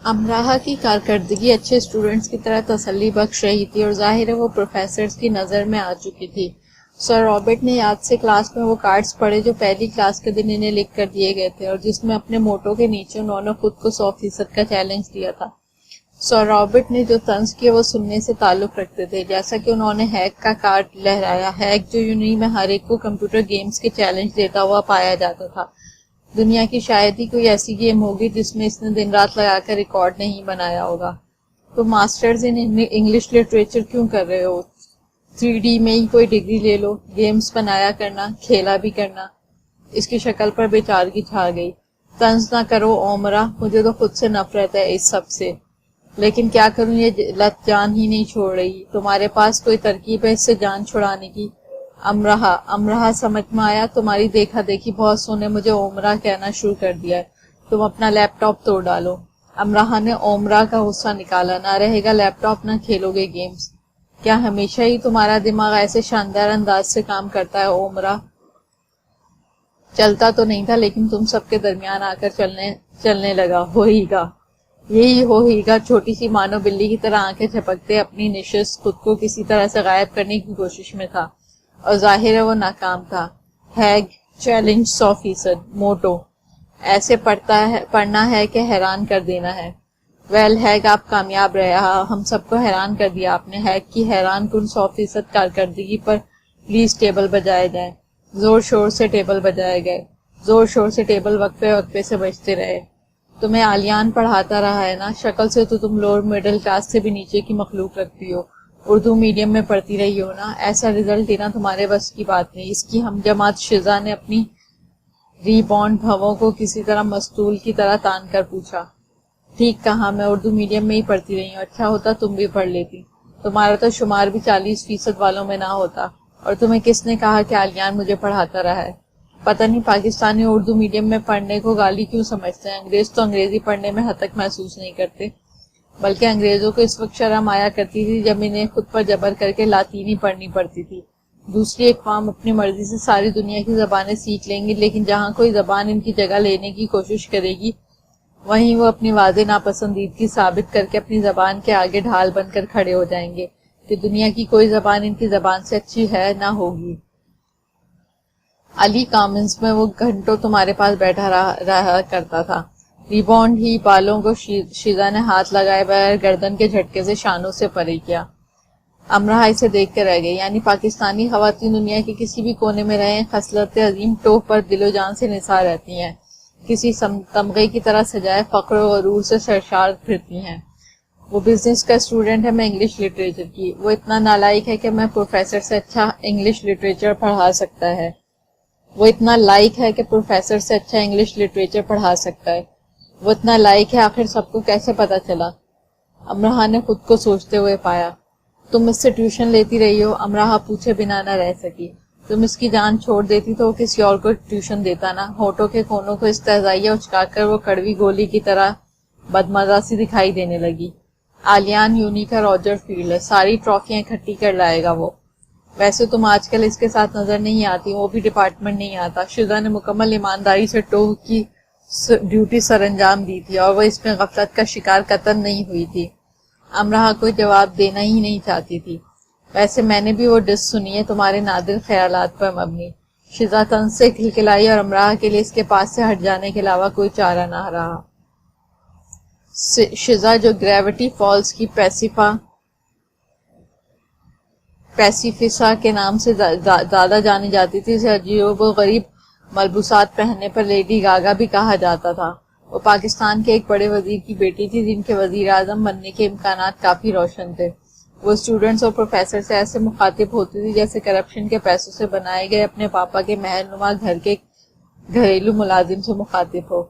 امراحہ کی کارکردگی اچھے اسٹوڈنٹس کی طرح تسلی بخش رہی تھی اور ظاہر ہے وہ پروفیسرز کی نظر میں آ چکی تھی۔ سر رابرٹ نے یاد سے کلاس میں وہ کارڈز پڑھے جو پہلی کلاس کے دن انہیں لکھ کر دیے گئے تھے اور جس میں اپنے موٹو کے نیچے انہوں نے خود کو 100% کا چیلنج دیا تھا۔ سر رابرٹ نے جو طنز کیا وہ سننے سے تعلق رکھتے تھے، جیسا کہ انہوں نے ہیک کا کارڈ لہرایا، ہیک جو یونی میں ہر ایک کو کمپیوٹر گیمز کے چیلنج دیتا ہوا پایا جاتا تھا۔ دنیا کی شاید ہی کوئی ایسی گیم ہوگی جس میں اس نے دن رات لگا کر ریکارڈ نہیں بنایا ہوگا۔ تو ماسٹرز ان انگلش لٹریچر کیوں کر رہے ہو؟ 3D میں ہی کوئی ڈگری لے لو، گیمز بنایا کرنا، کھیلا بھی کرنا۔ اس کی شکل پر بےچارگی چھا گئی۔ طنز نہ کرو عمرہ، مجھے تو خود سے نفرت ہے اس سب سے، لیکن کیا کروں، یہ لت جان ہی نہیں چھوڑ رہی۔ تمہارے پاس کوئی ترکیب ہے اس سے جان چھڑانے کی؟ امراحہ سمجھ میں آیا، تمہاری دیکھا دیکھی بہت سو نے مجھے عمرہ کہنا شروع کر دیا ہے، تم اپنا لیپ ٹاپ توڑ ڈالو۔ امراحہ نے عمرہ کا غصہ نکالا، نہ رہے گا لیپ ٹاپ نہ کھیلو گے گیمز۔ کیا ہمیشہ ہی تمہارا دماغ ایسے شاندار انداز سے کام کرتا ہے عمرہ؟ چلتا تو نہیں تھا لیکن تم سب کے درمیان آ کر چلنے لگا، ہوئی گا یہی ہوئی گا۔ چھوٹی سی مانو بلی کی طرح آنکھیں جھپکتے اپنی نشست خود کو کسی طرح سے غائب کرنے کی کوشش میں تھا، اور ظاہر ہے وہ ناکام تھا۔ ہیگ چیلنج 100%، موٹو ایسے پڑھنا ہے کہ حیران کر دینا ہے۔ ویل ہیگ آپ کامیاب رہے، ہم سب کو حیران کر دیا آپ نے۔ ہیگ کی حیران کن 100% کارکردگی پر پلیز ٹیبل بجائے جائیں۔ زور شور سے ٹیبل بجائے گئے، زور شور سے ٹیبل وقفے وقفے سے بجتے رہے۔ تمہیں آلیان پڑھاتا رہا ہے نا؟ شکل سے تو تم لوور مڈل کلاس سے بھی نیچے کی مخلوق رکھتی ہو، اردو میڈیم میں پڑھتی رہی ہو نا؟ ایسا رزلٹ دینا تمہارے بس کی بات نہیں۔ اس کی ہم جماعت شزا نے اپنی ری بانڈ بھووں کو کسی طرح مستول کی طرح تان کر پوچھا۔ ٹھیک کہا، میں اردو میڈیم میں ہی پڑھتی رہی ہوں، اچھا ہوتا تم بھی پڑھ لیتی، تمہارا تو شمار بھی 40% والوں میں نہ ہوتا۔ اور تمہیں کس نے کہا کہ آلیان مجھے پڑھاتا رہا ہے؟ پتہ نہیں پاکستانی اردو میڈیم میں پڑھنے کو گالی کیوں سمجھتے ہیں۔ انگریز تو انگریزی پڑھنے میں حد تک محسوس نہیں کرتے، بلکہ انگریزوں کو اس وقت شرم آیا کرتی تھی جب انہیں خود پر جبر کر کے لاطینی پڑھنی پڑتی تھی۔ دوسری اقوام اپنی مرضی سے ساری دنیا کی زبانیں سیکھ لیں گی، لیکن جہاں کوئی زبان ان کی جگہ لینے کی کوشش کرے گی وہیں وہ اپنی واضح ناپسندیدگی ثابت کر کے اپنی زبان کے آگے ڈھال بن کر کھڑے ہو جائیں گے کہ دنیا کی کوئی زبان ان کی زبان سے اچھی ہے نہ ہوگی۔ علی کامنز میں وہ گھنٹوں تمہارے پاس بیٹھا رہا کرتا تھا۔ ریبانڈ ہی بالوں کو شیزا نے ہاتھ لگائے بغیر گردن کے جھٹکے سے شانوں سے پرے کیا۔ امراحہ اسے دیکھ کر رہ گئی، یعنی پاکستانی خواتین دنیا کے کسی بھی کونے میں رہیں، خصلت عظیم ٹوپ پر دل و جان سے نثار رہتی ہیں، کسی تمغے کی طرح سجائے فخر و غرور سے سرشار پھرتی ہیں۔ وہ بزنس کا اسٹوڈنٹ ہے، میں انگلش لٹریچر کی۔ وہ اتنا نالائق ہے کہ میں پروفیسر سے اچھا انگلش لٹریچر پڑھا سکتا ہے۔ وہ اتنا لائق ہے کہ پروفیسر سے اچھا انگلش لٹریچر پڑھا سکتا ہے۔ وہ اتنا لائق ہے، آخر سب کو کیسے پتا چلا؟ امراحہ نے خود کو سوچتے ہوئے پایا۔ تم اس سے ٹیوشن لیتی رہی ہو؟ امراحہ پوچھے بنا نہ رہ سکی۔ تم اس کی جان چھوڑ دیتی تو وہ کسی اور کو ٹیوشن دیتا نا؟ ہونٹوں کے کونوں کو استہزائیہ اچکا کر وہ کڑوی گولی کی طرح بدمزہ سی دکھائی دینے لگی۔ آلیان یونی کا روجر فیلڈ ہے، ساری ٹرافیاں اکٹھی کر لائے گا وہ۔ ویسے تم آج کل اس کے ساتھ نظر نہیں آتی، وہ بھی ڈپارٹمنٹ نہیں آتا۔ شزا نے مکمل ایمانداری سے ٹوہ کی ڈیوٹی سر انجام دی تھی اور وہ اس میں غفلت کا شکار قطعاً نہیں ہوئی تھی۔ امراحہ کوئی جواب دینا ہی نہیں چاہتی تھی۔ ویسے میں نے بھی وہ ڈس سنی ہے، تمہارے نادر خیالات پر مبنی۔ شزا طنز سے کھلکھلائی اور امراحہ کے لیے اس کے پاس سے ہٹ جانے کے علاوہ کوئی چارہ نہ رہا۔ شزا جو گریوٹی فالز کی پیسیفسا کے نام سے زیادہ جانی جاتی تھی، اسے عجیب و غریب ملبوسات پہننے پر لیڈی گاگا بھی کہا جاتا تھا۔ وہ پاکستان کے ایک بڑے وزیر کی بیٹی تھی جن کے وزیر اعظم بننے کے امکانات کافی روشن تھے۔ وہ اسٹوڈنٹس اور پروفیسر سے ایسے مخاطب ہوتی تھی جیسے کرپشن کے پیسوں سے بنائے گئے اپنے پاپا کے محل نما گھر کے گھریلو ملازم سے مخاطب ہو۔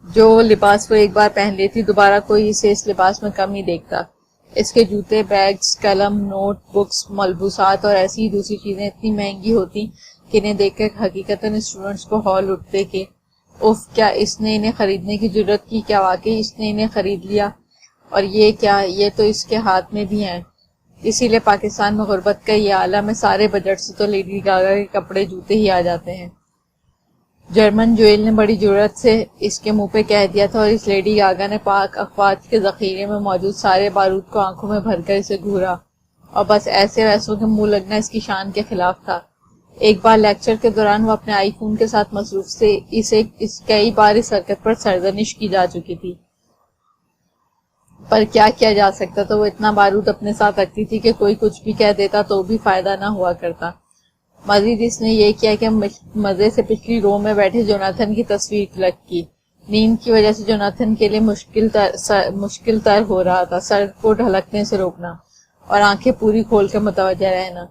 جو لباس وہ ایک بار پہن لیتی دوبارہ کوئی اسے اس لباس میں کم ہی دیکھتا۔ اس کے جوتے، بیگز، قلم، نوٹ بکس، ملبوسات اور ایسی دوسری چیزیں اتنی مہنگی ہوتی کہ انہیں دیکھ کر حقیقتاً اسٹوڈنٹس کو ہول اٹھتے کہ اف، کیا اس نے انہیں خریدنے کی جرت کی؟ کیا واقعی اس نے انہیں خرید لیا؟ اور یہ کیا، یہ تو اس کے ہاتھ میں بھی ہیں۔ اسی لیے پاکستان میں غربت کا یہ عالم ہے، سارے بجٹ سے تو لیڈی گاگا کے کپڑے جوتے ہی آ جاتے ہیں۔ جرمن جویل نے بڑی جرأت سے اس کے منہ پہ کہہ دیا تھا، اور اس لیڈی گاگا نے پاک افواج کے ذخیرے میں موجود سارے بارود کو آنکھوں میں بھر کر اسے گھورا، اور بس ایسے ویسوں کے منہ لگنا اس کی شان کے خلاف تھا۔ ایک بار لیکچر کے دوران وہ اپنے آئی فون کے ساتھ مصروف سے کئی بار اس حرکت پر سرزنش کی جا چکی تھی، پر کیا کیا جا سکتا تھا؟ وہ اتنا بارود اپنے ساتھ رکھتی تھی کہ کوئی کچھ بھی کہہ دیتا تو بھی فائدہ نہ ہوا کرتا۔ مزید اس نے یہ کیا کہ مزے سے پچھلی رو میں بیٹھے جوناتھن کی تصویر کلک کی۔ نیند کی وجہ سے جوناتھن کے لیے مشکل تر ہو رہا تھا سر کو ڈھلکنے سے روکنا اور آنکھیں پوری کھول کے متوجہ رہنا۔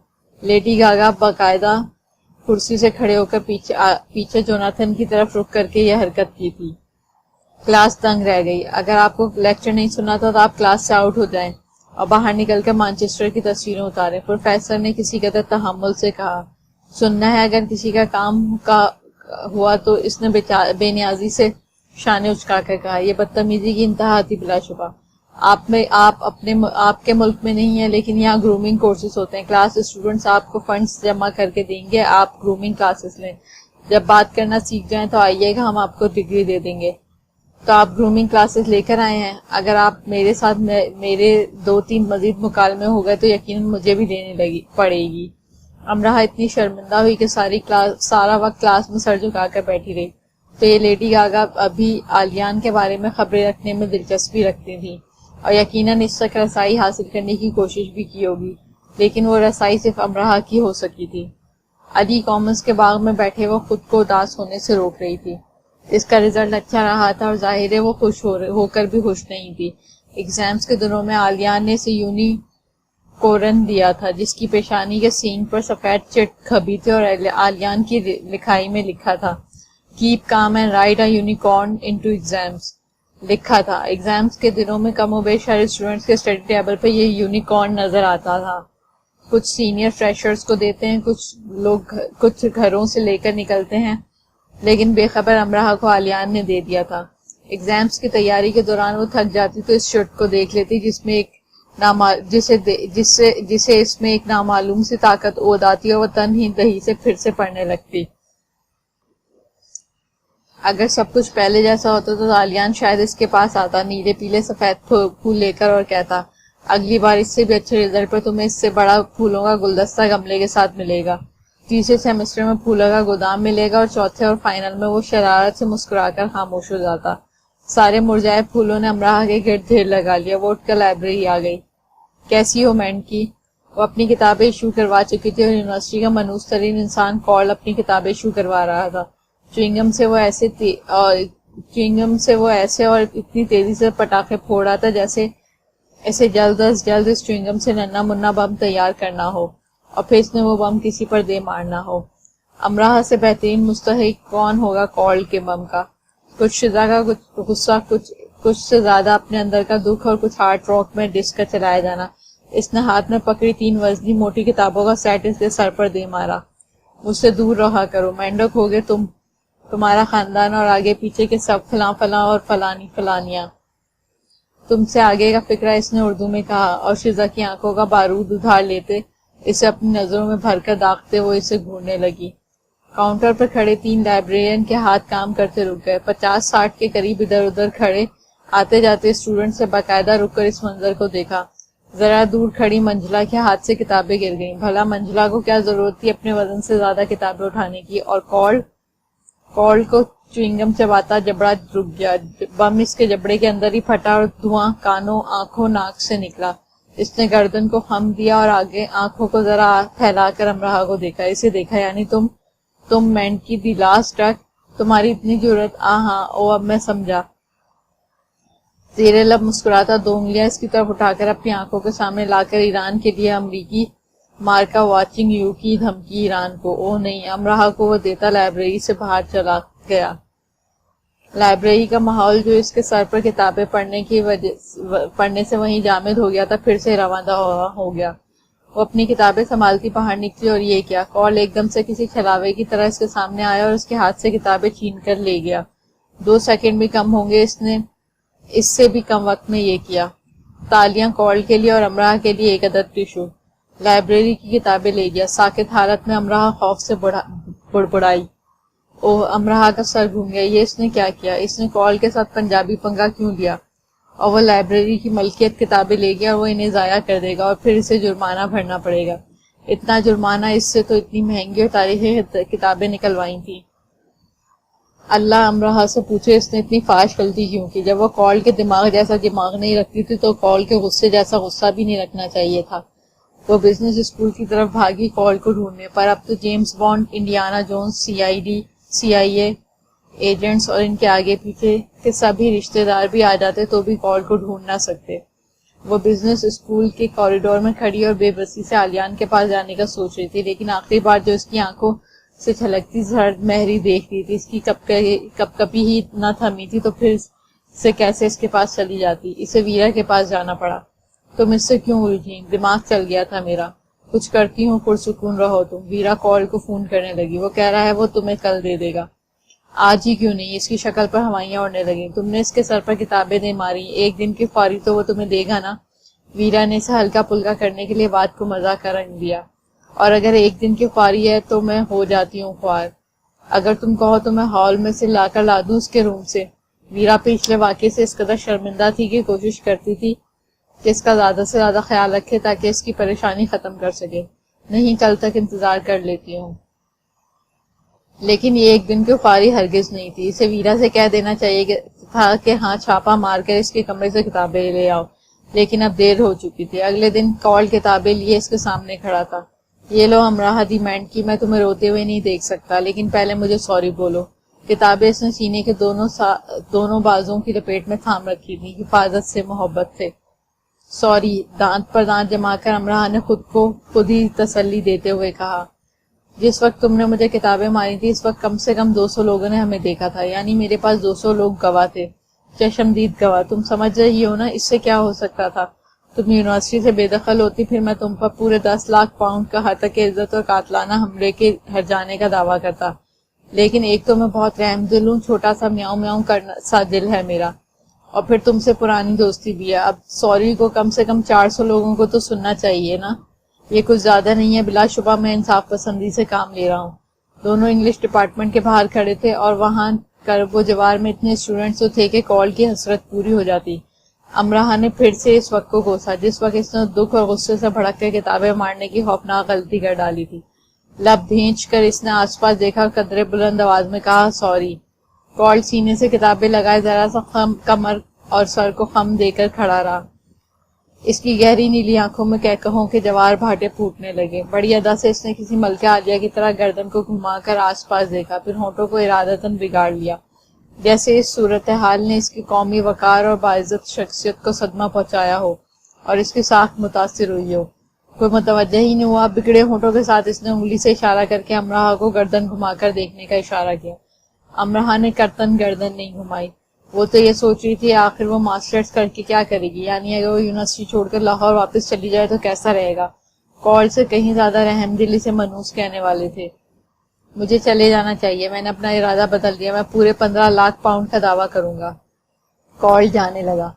لیڈی گاگا باقاعدہ کرسی سے کھڑے ہو کر پیچھے جوناتھن کی طرف رخ کر کے یہ حرکت کی تھی۔ کلاس دنگ رہ گئی۔ اگر آپ کو لیکچر نہیں سنا تھا تو آپ کلاس سے آؤٹ ہو جائیں اور باہر نکل کر مانچسٹر کی تصویریں اتاریں، پروفیسر نے کسی قدر تحمل سے کہا۔ سننا ہے، اگر کسی کا کام ہوا تو اس نے بے نیازی سے شانے اچکا کر کہا۔ یہ بدتمیزی کی انتہا تھی بلا شبہ۔ آپ کے ملک میں نہیں ہے، لیکن یہاں گرومنگ کورسز ہوتے ہیں۔ کلاس اسٹوڈنٹس آپ کو فنڈز جمع کر کے دیں گے، آپ گرومنگ کلاسز لیں۔ جب بات کرنا سیکھ جائیں تو آئیے گا، ہم آپ کو ڈگری دے دیں گے۔ تو آپ گرومنگ کلاسز لے کر آئے ہیں؟ اگر آپ میرے ساتھ میرے 2-3 مزید مکالمے ہو گئے تو یقیناً مجھے بھی دینے پڑے گی۔ امراہ اتنی شرمندہ ہوئی کہ سارا وقت کلاس میں سر جھکا کر بیٹھی رہی۔ تو یہ لیڈی گاگا ابھی آلیان کے بارے میں خبریں رکھنے میں دلچسپی رکھتی تھی اور یقیناً اس تک رسائی حاصل کرنے کی کوشش بھی کی ہوگی، لیکن وہ رسائی صرف امراہ کی ہو سکی تھی۔ علی کامنس کے باغ میں بیٹھے وہ خود کو اداس ہونے سے روک رہی تھی۔ اس کا رزلٹ اچھا رہا تھا اور ظاہر ہے وہ خوش ہو کر بھی خوش نہیں تھی۔ ایگزامز کے دنوں میں آلیان نے اسے یونیکورن دیا تھا جس کی پیشانی کے سینگ پر سفید چٹ کھبی تھی اور آلیان کی لکھائی میں لکھا تھا keep calm and write a unicorn into exams لکھا تھا۔ ایگزامز کے دنوں میں کم و بیش ہر اسٹوڈنٹس کے اسٹڈی ٹیبل پہ یہ یونیکورن نظر آتا تھا۔ کچھ سینئر فریشرز کو دیتے ہیں، کچھ گھروں سے لے کر نکلتے ہیں، لیکن بے خبر امراہ کو آلیان نے دے دیا تھا۔ ایگزامز کی تیاری کے دوران وہ تھک جاتی تو اس شرٹ کو دیکھ لیتی جسے اس میں ایک نامعلوم سی طاقت اود آتی اور وہ تن ہی دہی سے پھر سے پڑھنے لگتی۔ اگر سب کچھ پہلے جیسا ہوتا تو آلیان شاید اس کے پاس آتا، نیلے پیلے سفید پھول لے کر، اور کہتا اگلی بار اس سے بھی اچھے رزلٹ پر تمہیں اس سے بڑا پھولوں کا گلدستہ گملے کے ساتھ ملے گا، تیسرے سیمسٹر میں پھولوں کا گودام ملے گا، اور چوتھے اور فائنل میں وہ شرارت سے مسکرا کر خاموش ہو جاتا۔ سارے مرجائے پھولوں نے امراہ کے گرد ڈھیر لگا لیا۔ وہ اٹھ کر لائبریری آ گئی۔ کیسی ہو مینڈ کی؟ وہ اپنی کتابیں ایشو کروا چکی تھی اور یونیورسٹی کا منحوس ترین انسان کارل اپنی کتابیں ایشو کروا رہا تھا۔ چوئنگم سے وہ ایسے اور اتنی تیزی سے پٹاخے پھوڑ رہا تھا جیسے اسے جلد از جلد اس چوئنگم سے ننا منا بم تیار کرنا ہو اور پھر اس نے وہ بم کسی پر دے مارنا ہو۔ امراہ سے بہترین مستحق کون ہوگا کارل کے بم کا؟ کچھ شزا کا غصہ، کچھ سے زیادہ اپنے اندر کا دکھ، اور کچھ ہارڈ راک میں ڈسک کا چلایا جانا۔ اس نے ہاتھ میں پکڑی 3 وزنی موٹی کتابوں کا سیٹ اس کے سر پر دے مارا۔ مجھ سے دور رہا کرو، مینڈک ہوگے تمہارا خاندان اور آگے پیچھے کے سب فلاں فلاں اور فلانی فلانیاں۔ تم سے آگے کا فکرہ، اس نے اردو میں کہا، اور شزا کی آنکھوں کا بارود ادھار لیتے اسے اپنی نظروں میں بھر کر داغتے وہ اسے گھورنے لگی۔ کاؤنٹر پر کھڑے 3 لائبریرین کے ہاتھ کام کرتے رک گئے۔ 50-60 کے قریب ادھر ادھر کھڑے آتے جاتے اسٹوڈنٹ سے باقاعدہ رک کر اس منظر کو دیکھا۔ ذرا دور کھڑی منجلا کے ہاتھ سے کتابیں گر گئیں۔ بھلا منجلا کو کیا ضرورت تھی اپنے وزن سے زیادہ کتابیں اٹھانے کی؟ اور کارل کو چوئنگم چباتا جبڑا رک گیا۔ بم اس کے جبڑے کے اندر ہی پھٹا اور دھواں کانوں، آنکھوں، ناک سے نکلا۔ اس نے گردن کو خم دیا اور آگے آنکھوں کو ذرا پھیلا کر امراہ کو دیکھا۔ اسے دیکھا، یعنی تم مینڈ کی دی لاسٹ ڈک، تمہاری اتنی جرأت؟ ہاں اب میں سمجھا۔ زیر لب مسکراتا 2 انگلیاں اس کی طرف اٹھا کر اپنی آنکھوں کے سامنے لا کر ایران کے لیے امریکی مارکا واچنگ یو کی دھمکی ایران کو۔ او نہیں، امراہ کو وہ دیتا لائبریری سے باہر چلا گیا۔ لائبریری کا ماحول جو اس کے سر پر کتابیں پڑھنے سے وہیں جامد ہو گیا تھا پھر سے رواں ہو گیا۔ وہ اپنی کتابیں سنبھالتی باہر نکلی اور یہ کیا، کارل ایک دم سے کسی چھلاوے کی طرح اس کے سامنے آیا اور اس کے ہاتھ سے کتابیں چھین کر لے گیا۔ 2 سیکنڈ بھی کم ہوں گے اس نے اس سے بھی کم وقت میں یہ کیا۔ تالیاں کارل کے لیے اور امراہ کے لیے ایک عدد ٹشو۔ لائبریری کی کتابیں لے گیا۔ ساکت حالت میں امراہ خوف سے بڑبڑائی، امراہ کا سر گھوم گیا. یہ اس نے کیا کیا؟ اس نے کال کے ساتھ پنجابی پنگا کیوں لیا؟ اور وہ لائبریری کی ملکیت کتابیں لے گیا اور وہ انہیں ضائع کر دے گا اور پھر اسے جرمانہ بھرنا پڑے گا. اتنا جرمانہ، اس سے تو اتنی مہنگی اور تاریخی کتابیں نکلوائی تھیں. اللہ امراہ سے پوچھے اس نے اتنی فاش غلطی کیوں کی؟ جب وہ کال کے دماغ جیسا دماغ نہیں رکھتی تھی تو کال کے غصے جیسا غصہ بھی نہیں رکھنا چاہیے تھا. وہ بزنس اسکول کی طرف بھاگی کال کو ڈھونڈنے، پر اب تو جیمز بانڈ، انڈیانا جونز، سی آئی اے ایجنٹس اور ان کے آگے پیچھے کے سبھی رشتہ دار بھی آ جاتے تو بھی کال کو ڈھونڈ نہ سکتے. وہ بزنس اسکول کے کوریڈور میں کھڑی اور بے بسی سے آلیان کے پاس جانے کا سوچ رہی تھی، لیکن آخری بار جو اس کی آنکھوں سے چھلکتی زرد مہری دیکھ رہی تھی، اس کی کپ کپی ہی نہ تھمی تھی تو پھر سے کیسے اس کے پاس چلی جاتی. اسے ویرا کے پاس جانا پڑا. تم اس سے کیوں الجھی؟ دماغ چل گیا تھا میرا. کچھ کرتی ہوں، پرسکون رہو تم. ویرا کال کو فون کرنے لگی. وہ کہہ رہا ہے وہ تمہیں کل دے دے گا. آج ہی کیوں نہیں؟ اس کی شکل پر ہوائیاں اڑنے لگیں. تم نے اس کے سر پر کتابیں دے ماری، ایک دن کی فوری تو وہ تمہیں دے گا نا. ویرا نے اسے ہلکا پلکا کرنے کے لیے بات کو مزاق کا رنگ دیا. اور اگر ایک دن کی خواری ہے تو میں ہو جاتی ہوں خوار. اگر تم کہو تو میں ہال میں سے لا کر لا دوں اس کے روم سے. ویرا پچھلے واقعے سے اس قدر شرمندہ تھی کہ کوشش کرتی تھی کہ اس کا زیادہ سے زیادہ خیال رکھے تاکہ اس کی پریشانی ختم کر سکے. نہیں، کل تک انتظار کر لیتی ہوں. لیکن یہ ایک دن کی خواری ہرگز نہیں تھی. اسے ویرا سے کہہ دینا چاہیے تھا کہ ہاں چھاپا مار کر اس کے کمرے سے کتابیں لے آؤ، لیکن اب دیر ہو چکی تھی. اگلے دن کال کتابیں لیے اس کے سامنے کھڑا تھا. یہ لو امراہ دی مینٹ کی، میں تمہیں روتے ہوئے نہیں دیکھ سکتا، لیکن پہلے مجھے سوری بولو. کتابیں اس نے سینے کے دونوں بازوں کی لپیٹ میں تھام رکھی تھی، حفاظت سے، محبت سے. سوری، دانت پر دانت جما کر امراہ نے خود ہی تسلی دیتے ہوئے کہا. جس وقت تم نے مجھے کتابیں ماری تھی اس وقت کم سے کم 200 لوگوں نے ہمیں دیکھا تھا، یعنی میرے پاس 200 لوگ گواہ تھے، چشمدید گواہ. تم سمجھ رہی ہو نا اس سے کیا ہو سکتا تھا؟ تم یونیورسٹی سے بے دخل ہوتی، پھر میں تم پر پورے 10 لاکھ پاؤنڈ کا حتک عزت اور قاتلانہ حملے کے ہر جانے کا دعویٰ کرتا. لیکن ایک تو میں بہت رحم دل ہوں، چھوٹا سا میاؤں میاؤں کرنا سا دل ہے میرا، اور پھر تم سے پرانی دوستی بھی ہے. اب سوری کو کم سے کم 400 لوگوں کو تو سننا چاہیے نا. یہ کچھ زیادہ نہیں ہے. بلا شبہ میں انصاف پسندی سے کام لے رہا ہوں. دونوں انگلش ڈپارٹمنٹ کے باہر کھڑے تھے اور وہاں کرب و جوار میں اتنے اسٹوڈنٹس تو تھے کہ کال کی حسرت پوری ہو جاتی. امراہ نے پھر سے اس وقت کو کوسا جس وقت اس نے دکھ اور غصے سے بھڑک کے کتابیں مارنے کی خوفناک غلطی کر ڈالی تھی. لب بھینچ کر اس نے آس پاس دیکھا، قدرے بلند آواز میں کہا سوری. کال سینے سے کتابیں لگائے ذرا سا کمر اور سر کو خم دے کر کھڑا رہا. اس کی گہری نیلی آنکھوں میں کہوں کہ جوار بھاٹے پھوٹنے لگے. بڑی ادا سے اس نے کسی ملکہ عالیہ کی طرح گردن کو گھما کر آس پاس دیکھا، پھر ہونٹوں کو ارادتاً بگاڑ لیا، جیسے اس صورتحال نے اس کی قومی وقار اور باعزت شخصیت کو صدمہ پہنچایا ہو اور اس کی ساکھ متاثر ہوئی ہو. کوئی متوجہ ہی نہیں ہوا. بگڑے ہونٹوں کے ساتھ اس نے انگلی سے اشارہ کر کے امراہ کو گردن گھما کر دیکھنے کا اشارہ کیا. امراہ نے کرتن گردن نہیں گھمائی. وہ تو یہ سوچ رہی تھی آخر وہ ماسٹرز کر کے کیا کرے گی، یعنی اگر وہ یونیورسٹی چھوڑ کر لاہور واپس چلی جائے تو کیسا رہے گا. کال سے کہیں زیادہ رحم دلی سے منوس کہنے والے تھے. مجھے چلے جانا چاہیے، میں نے اپنا ارادہ بدل دیا، میں پورے 15 لاکھ پاؤنڈ کا دعویٰ کروں گا. کال جانے لگا.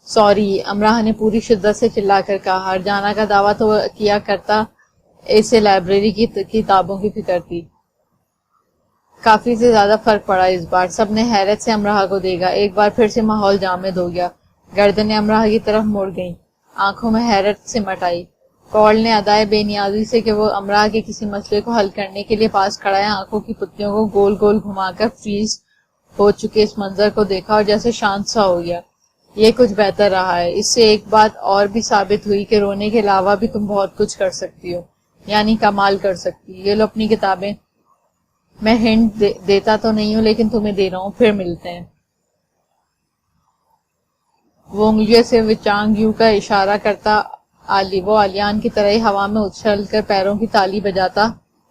سوری، امراہ نے پوری شدت سے چلا کر کہا. ہر جانا کا دعویٰ تو کیا کرتا، اسے لائبریری کی کتابوں کی فکر تھی. کافی سے زیادہ فرق پڑا اس بار. سب نے حیرت سے امراہ کو دیکھا. ایک بار پھر سے ماحول جامد ہو گیا. گردنیں امراہ کی طرف مڑ گئیں، آنکھوں میں حیرت سمٹ آئی. کال نے ادائے بے نیازی سے کہ وہ امراہ کے کسی مسئلے کو حل کرنے کے لیے پاس کھڑا ہے، آنکھوں کی پتیوں کو گول گول گھما کر فریز ہو چکے اس منظر کو دیکھا اور جیسے شانت سا ہو گیا. یہ کچھ بہتر رہا ہے. اس سے ایک بات اور بھی ثابت ہوئی کہ رونے کے علاوہ بھی تم بہت کچھ کر سکتی ہو، یعنی کمال کر سکتی. یہ لو اپنی کتابیں. میں ہنٹ دیتا تو نہیں ہوں لیکن تمہیں دے رہا ہوں، پھر ملتے ہیں. وہ انگلیوں سے وچانگ یو کا اشارہ کرتا وہ آلیان کی طرح ہوا میں اچھل کر پیروں کی تالی بجاتا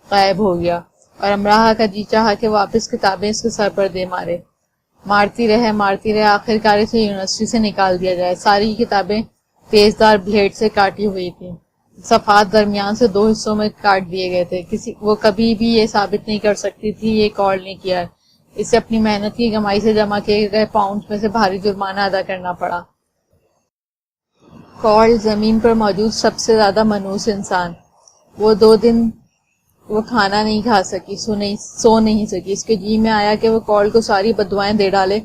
غائب ہو گیا، اور امراہ کا جی چاہا کہ واپس کتابیں اس کے سر پر دے مارتی رہے. آخر کار اسے یونیورسٹی سے نکال دیا جائے. ساری کتابیں تیزدار بلیڈ سے کاٹی ہوئی تھیں. صفحات درمیان سے 2 حصوں میں کاٹ دیے گئے تھے. وہ کبھی بھی یہ ثابت نہیں کر سکتی تھی یہ کال نے کیا ہے. اسے اپنی محنت کی کمائی سے جمع کیے گئے پاؤنڈز میں سے بھاری جرمانہ ادا کرنا پڑا. کال زمین پر موجود سب سے زیادہ منحوس انسان. وہ وہ کھانا نہیں کھا سکی، سو نہیں سکی. اس کے جی میں آیا کہ وہ کال کو ساری بددعائیں دے ڈالے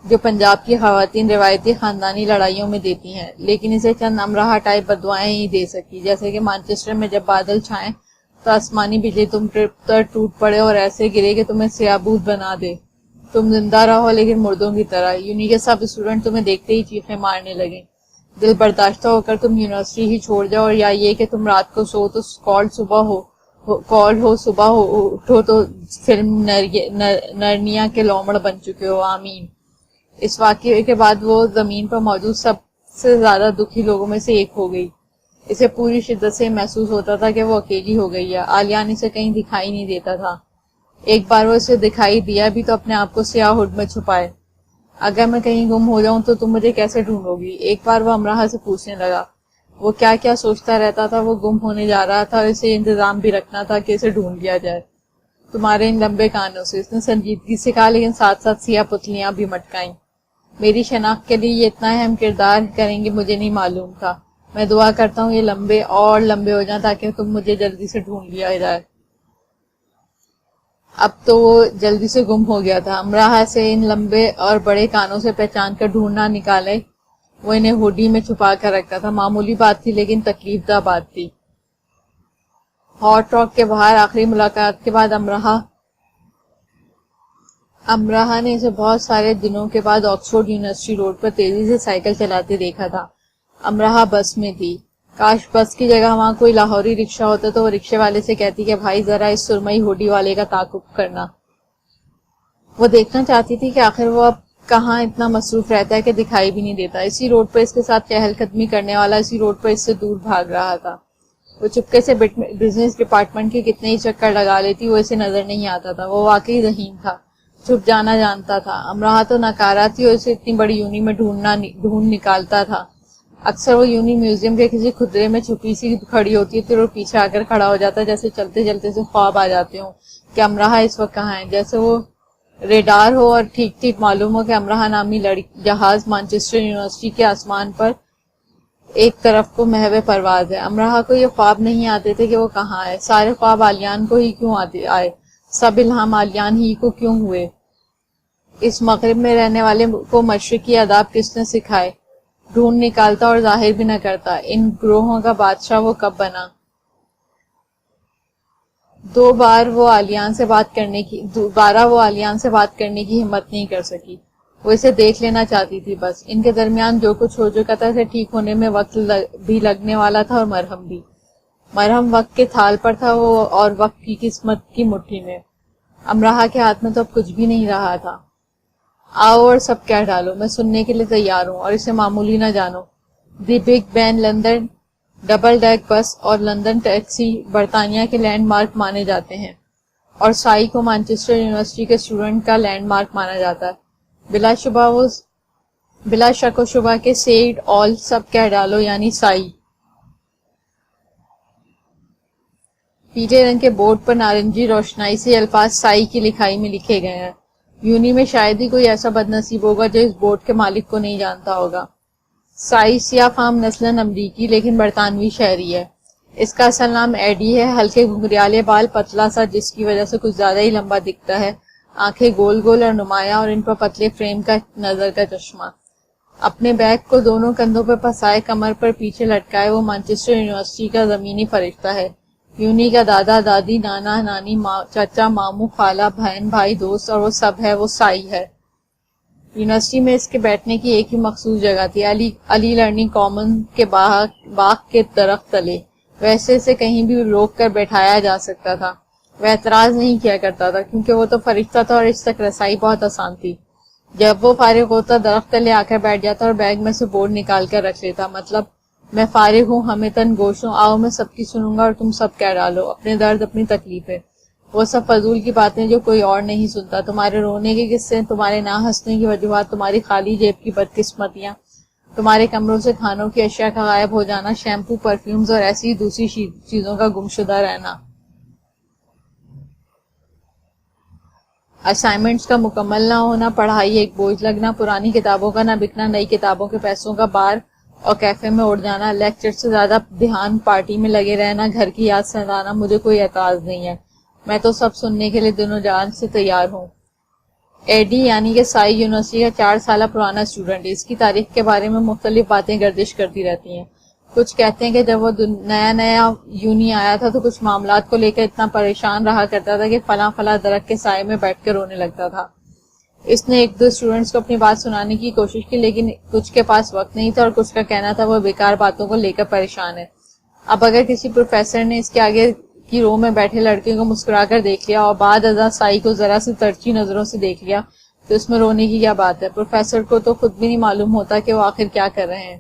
جو پنجاب کی خواتین روایتی خاندانی لڑائیوں میں دیتی ہیں، لیکن اسے چند امراہ ٹائپ بددعائیں ہی دے سکی، جیسے کہ مانچسٹر میں جب بادل چھائیں تو آسمانی بجلی تم پر ٹوٹ پڑے اور ایسے گرے کہ تمہیں سیاہبود بنا دے، تم زندہ رہو لیکن مردوں کی طرح. یونی کے سب اسٹوڈنٹ تمہیں دیکھتے ہی چیخیں مارنے لگے. دل برداشتہ ہو کر تم یونیورسٹی ہی چھوڑ جاؤ، اور یا یہ کہ تم رات کو سو تو کال ہو صبح ہو اٹھو تو فلم نرنیا کے لومڑ بن چکے ہو. آمین. اس واقعے کے بعد وہ زمین پر موجود سب سے زیادہ دکھی لوگوں میں سے ایک ہو گئی. اسے پوری شدت سے محسوس ہوتا تھا کہ وہ اکیلی ہو گئی ہے. عالیان اسے کہیں دکھائی نہیں دیتا تھا. ایک بار وہ اسے دکھائی دیا بھی تو اپنے آپ کو سیاہ ہڈ میں چھپائے. اگر میں کہیں گم ہو جاؤں تو تم مجھے کیسے ڈھونڈو گی؟ ایک بار وہ امراہ سے پوچھنے لگا. وہ کیا کیا سوچتا رہتا تھا. وہ گم ہونے جا رہا تھا اور اسے انتظام بھی رکھنا تھا کہ اسے ڈھونڈ لیا جائے. تمہارے ان لمبے کانوں سے، اس نے سنجیدگی سے کہا، لیکن ساتھ ساتھ سیاہ پتلیاں بھی مٹکائیں. میری شناخت کے لیے یہ اتنا اہم کردار کریں گے مجھے نہیں معلوم تھا. میں دعا کرتا ہوں یہ لمبے اور لمبے ہو جائیں تاکہ تم مجھے جلدی سے ڈھونڈ لیا جائے. اب تو وہ جلدی سے گم ہو گیا تھا. امراہ سے ان لمبے اور بڑے کانوں سے پہچان کر ڈھونڈنا نکالے وہ انہیں ہوڈی میں چھپا کر رکھتا تھا. معمولی بات تھی لیکن تکلیف دہ بات تھی. ہاٹ راک کے باہر آخری ملاقات کے بعد امراہ نے اسے بہت سارے دنوں کے بعد آکسفورڈ یونیورسٹی روڈ پر تیزی سے سائیکل چلاتے دیکھا تھا. امراہ بس میں تھی. کاش بس کی جگہ وہاں کوئی لاہوری رکشہ ہوتا تو وہ رکشے والے سے کہتی کہ بھائی ذرا اس سرمئی ہوڈی والے کا تعاقب کرنا. وہ دیکھنا چاہتی تھی کہ آخر وہ اب کہاں اتنا مصروف رہتا ہے کہ دکھائی بھی نہیں دیتا. اسی روڈ پر اس کے ساتھ چہل قدمی کرنے والا اسی روڈ پر اس سے دور بھاگ رہا تھا. وہ چپکے سے بزنس ڈپارٹمنٹ کے کتنے ہی چکر لگا لیتی وہ اسے نظر نہیں آتا تھا. وہ واقعی ذہین تھا، چھپ جانا جانتا تھا. امراہ تو ناکارہ تھی اور اسے اتنی بڑی یونی میں ڈھونڈ نکالتا تھا. اکثر وہ یونی میوزیم کے کسی کھدرے میں چھپی سی کھڑی ہوتی تھی اور پیچھے آ کر کھڑا ہو جاتا، جیسے چلتے چلتے سے خواب آ جاتے ہوں کہ امراہ اس وقت کہاں ہے. جیسے وہ ریڈار ہو اور ٹھیک ٹھیک معلوم ہو کہ امراہ نامی جہاز مانچسٹر یونیورسٹی کے آسمان پر ایک طرف کو محو پرواز ہے. امراہ کو یہ خواب نہیں آتے تھے کہ وہ کہاں ہے. سارے خواب عالیان کو ہی کیوں آئے؟ سب الہام عالیان ہی کو کیوں ہوئے؟ اس مغرب میں رہنے والے کو مشرقی آداب کس نے سکھائے؟ ڈھونڈ نکالتا اور ظاہر بھی نہ کرتا. ان گروہوں کا بادشاہ وہ کب بنا؟ دوبارہ وہ عالیان سے بات کرنے کی ہمت نہیں کر سکی. وہ اسے دیکھ لینا چاہتی تھی بس. ان کے درمیان جو کچھ ہو چکا تھا اسے ٹھیک ہونے میں وقت بھی لگنے والا تھا اور مرہم بھی. مرہم وقت کے تھال پر تھا وہ اور وقت کی قسمت کی مٹھی میں. امراہ کے ہاتھ میں تو اب کچھ بھی نہیں رہا تھا. آؤ اور سب کہہ ڈالو، میں سننے کے لیے تیار ہوں، اور اسے معمولی نہ جانو. The big been London double deck بس اور لندن ٹیکسی برطانیہ کے لینڈ مارک مانے جاتے ہیں، اور سائی کو مانچسٹر یونیورسٹی کے اسٹوڈنٹ کا لینڈ مارک مانا جاتا ہے. بلا شک و شبہ کے سیڈ آل سب کہہ ڈالو یعنی سائی. پیلے رنگ کے بورڈ پر نارنجی روشنائی سے الفاظ سائی کی لکھائی میں لکھے گئے ہیں. یونی میں شاید ہی کوئی ایسا بد نصیب ہوگا جو اس بورڈ کے مالک کو نہیں جانتا ہوگا. سائی سیاہ فام نسلاً امریکی لیکن برطانوی شہری ہے. اس کا اصل نام ایڈی ہے. ہلکے گھنگریالے بال، پتلا سا جس کی وجہ سے کچھ زیادہ ہی لمبا دکھتا ہے، آنکھیں گول گول اور نمایاں، اور ان پر پتلے فریم کا نظر کا چشمہ. اپنے بیگ کو دونوں کندھوں پر پھنسائے کمر پر پیچھے لٹکائے وہ مانچسٹر یونیورسٹی کا زمینی فرشتہ ہے. یونی کا دادا دادی، نانا نانی، چچا ماموں، خالہ بہن بھائی دوست، اور وہ سب ہے، وہ سائی ہے. یونیورسٹی میں اس کے بیٹھنے کی ایک ہی مخصوص جگہ تھی، علی لرننگ کامن کے باغ کے درخت تلے. ویسے اسے کہیں بھی روک کر بیٹھایا جا سکتا تھا. وہ اعتراض نہیں کیا کرتا تھا کیونکہ وہ تو فرشتہ تھا اور اس تک رسائی بہت آسان تھی. جب وہ فارغ ہوتا درخت تلے آ کر بیٹھ جاتا اور بیگ میں سے بورڈ نکال کر رکھ لیتا. مطلب میں فارغ ہوں، ہمیں تن گوش ہوں، آؤ میں سب کی سنوں گا اور تم سب کہہ ڈالو اپنے درد، اپنی تکلیفیں، وہ سب فضول کی باتیں جو کوئی اور نہیں سنتا، تمہارے رونے کے قصے، تمہارے نہ ہنسنے کی وجوہات، تمہاری خالی جیب کی بدقسمتیاں، تمہارے کمروں سے کھانوں کی اشیاء کا غائب ہو جانا، شیمپو، پرفیومز اور ایسی دوسری چیزوں کا گمشدہ رہنا. اسائنمنٹس کا مکمل نہ ہونا، پڑھائی ایک بوجھ لگنا، پرانی کتابوں کا نہ بکنا، نئی کتابوں کے پیسوں کا بار اور کیفے میں اڑ جانا، لیکچر سے زیادہ دھیان پارٹی میں لگے رہنا، گھر کی یاد سنانا، مجھے کوئی اعتراض نہیں ہے، میں تو سب سننے کے لیے دونوں جان سے تیار ہوں۔ ایڈی یعنی کہ سائی یونیورسٹی کا 4 سالہ پرانا اسٹوڈنٹ، اس کی تاریخ کے بارے میں مختلف باتیں گردش کرتی رہتی ہیں۔ کچھ کہتے ہیں کہ جب وہ نیا یونی آیا تھا تو کچھ معاملات کو لے کر اتنا پریشان رہا کرتا تھا کہ فلاں درخت کے سائے میں بیٹھ کر رونے لگتا تھا۔ اس نے 1-2 اسٹوڈنٹس کو اپنی بات سنانے کی کوشش کی، لیکن کچھ کے پاس وقت نہیں تھا اور کچھ کا کہنا تھا وہ بیکار باتوں کو لے کر پریشان ہے۔ اب اگر کسی پروفیسر نے اس کے آگے کی رو میں بیٹھے لڑکے کو مسکرا کر دیکھ لیا اور بعد ازاں سائی کو ذرا سی ترچھی نظروں سے دیکھ لیا تو اس میں رونے کی کیا بات ہے؟ پروفیسر کو تو خود بھی نہیں معلوم ہوتا کہ وہ آخر کیا کر رہے ہیں۔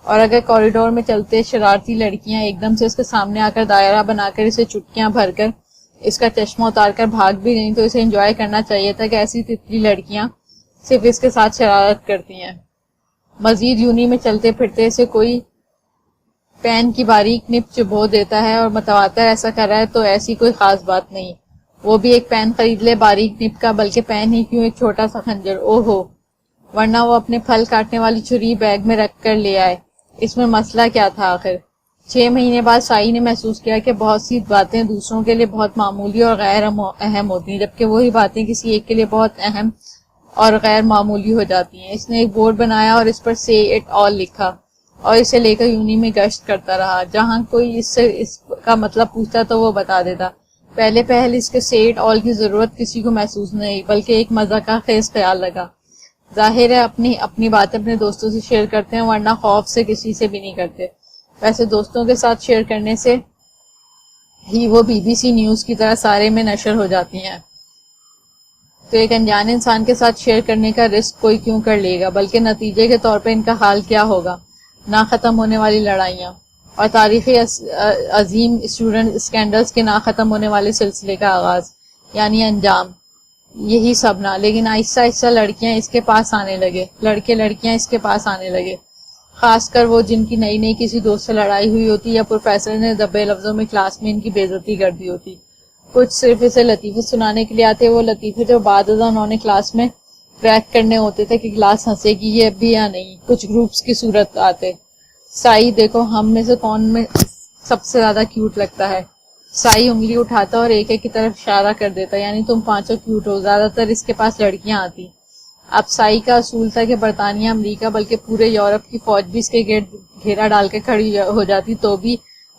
اور اگر کوریڈور میں چلتے شرارتی لڑکیاں ایک دم سے اس کے سامنے آ کر دائرہ بنا کر اسے چٹکیاں بھر کر اس کا چشمہ اتار کر بھاگ بھی گئیں تو اسے انجوائے کرنا چاہیے تھا کہ ایسی تتلی لڑکیاں صرف اس کے ساتھ شرارت کرتی ہیں۔ مزید یونی میں چلتے پھرتے اسے کوئی پین کی باریک نپ چبو دیتا ہے اور متواتر ایسا کر رہا ہے تو ایسی کوئی خاص بات نہیں، وہ بھی ایک پین خرید لے باریک نپ کا، بلکہ پین ہی کیوں، ایک چھوٹا سا خنجر، او ہو، ورنہ وہ اپنے پھل کاٹنے والی چھری بیگ میں رکھ کر لے آئے۔ اس میں مسئلہ کیا تھا آخر؟ 6 مہینے بعد سائی نے محسوس کیا کہ بہت سی باتیں دوسروں کے لیے بہت معمولی اور غیر اہم ہوتی ہیں، جبکہ وہی باتیں کسی ایک کے لیے بہت اہم اور غیر معمولی ہو جاتی ہیں۔ اس نے ایک بورڈ بنایا اور اس پر say it all لکھا اور اسے لے کر یونی میں گشت کرتا رہا۔ جہاں کوئی اس سے اس کا مطلب پوچھتا تو وہ بتا دیتا۔ پہل اس کے say it all کی ضرورت کسی کو محسوس نہیں، بلکہ ایک مزہ کا خیز خیال لگا۔ ظاہر ہے اپنی باتیں اپنے دوستوں سے شیئر کرتے ہیں، ورنہ خوف سے کسی سے بھی نہیں کرتے۔ ویسے دوستوں کے ساتھ شیئر کرنے سے ہی وہ BBC نیوز کی طرح سارے میں نشر ہو جاتی ہیں، تو ایک انجان انسان کے ساتھ شیئر کرنے کا رسک کوئی کیوں کر لے گا؟ بلکہ نتیجے کے طور پہ ان کا حال کیا ہوگا؟ نہ ختم ہونے والی لڑائیاں اور تاریخی عظیم اسٹوڈنٹ اسکینڈلز کے نہ ختم ہونے والے سلسلے کا آغاز، یعنی انجام یہی سب نہ، لیکن آہستہ آہستہ لڑکیاں اس کے پاس آنے لگے، لڑکیاں اس کے پاس آنے لگے، خاص کر وہ جن کی نئی کسی دوست سے لڑائی ہوئی ہوتی یا پروفیسر نے دبے لفظوں میں کلاس میں ان کی بے عزتی کر دی ہوتی۔ کچھ صرف اسے لطیفے سنانے کے لیے آتے، وہ لطیفے جو بعد ازاں انہوں نے کلاس میں کریک کرنے ہوتے تھے کہ کلاس ہنسے گی یہ بھی یا نہیں، کچھ گروپس کی صورت آتے۔ سائی دیکھو ہم میں سے کون میں سب سے زیادہ کیوٹ لگتا ہے؟ سائی انگلی اٹھاتا اور ایک کی طرف اشارہ کر دیتا، یعنی تم پانچوں کیوٹ ہو۔ زیادہ تر اس کے پاس لڑکیاں آتی۔ اب سائی کا اصول تھا کہ برطانیہ، امریکہ بلکہ پورے یورپ کی فوج بھی اس کے گھیرا ڈال کے کھڑی ہو جاتی تو بھی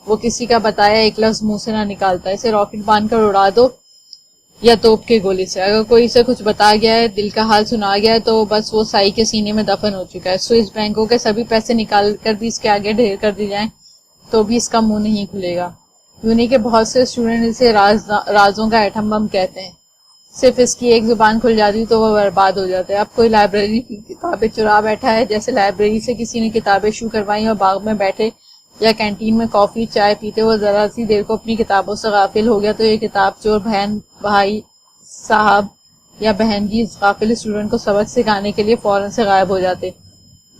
وہ کسی کا بتایا ایک لفظ منہ سے نہ نکالتا۔ اسے راکٹ باندھ کر اڑا دو یا توپ کے گولی سے، اگر کوئی اسے کچھ بتا گیا ہے، دل کا حال سنا گیا ہے، تو بس وہ سائی کے سینے میں دفن ہو چکا ہے۔ سوئس بینکوں کے سبھی پیسے نکال کر بھی اس کے آگے ڈھیر کر دی جائیں تو بھی اس کا منہ نہیں کھلے گا۔ یونی کے بہت سے اسٹوڈنٹ اسے رازوں کا ایٹم بم کہتے ہیں۔ صرف اس کی ایک زبان کھل جاتی تو وہ برباد ہو جاتا ہے۔ اب کوئی لائبریری کی کتابیں چرا بیٹھا ہے، جیسے لائبریری سے کسی نے کتابیں ایشو کروائیں اور باغ میں بیٹھے یا کینٹین میں کافی چائے پیتے وہ ذرا سی دیر کو اپنی کتابوں سے غافل ہو گیا تو یہ کتاب چور بہن بھائی صاحب یا بہن جی اس غافل اسٹوڈنٹ کو سبق سکھانے کے لیے فوراً سے غائب ہو جاتے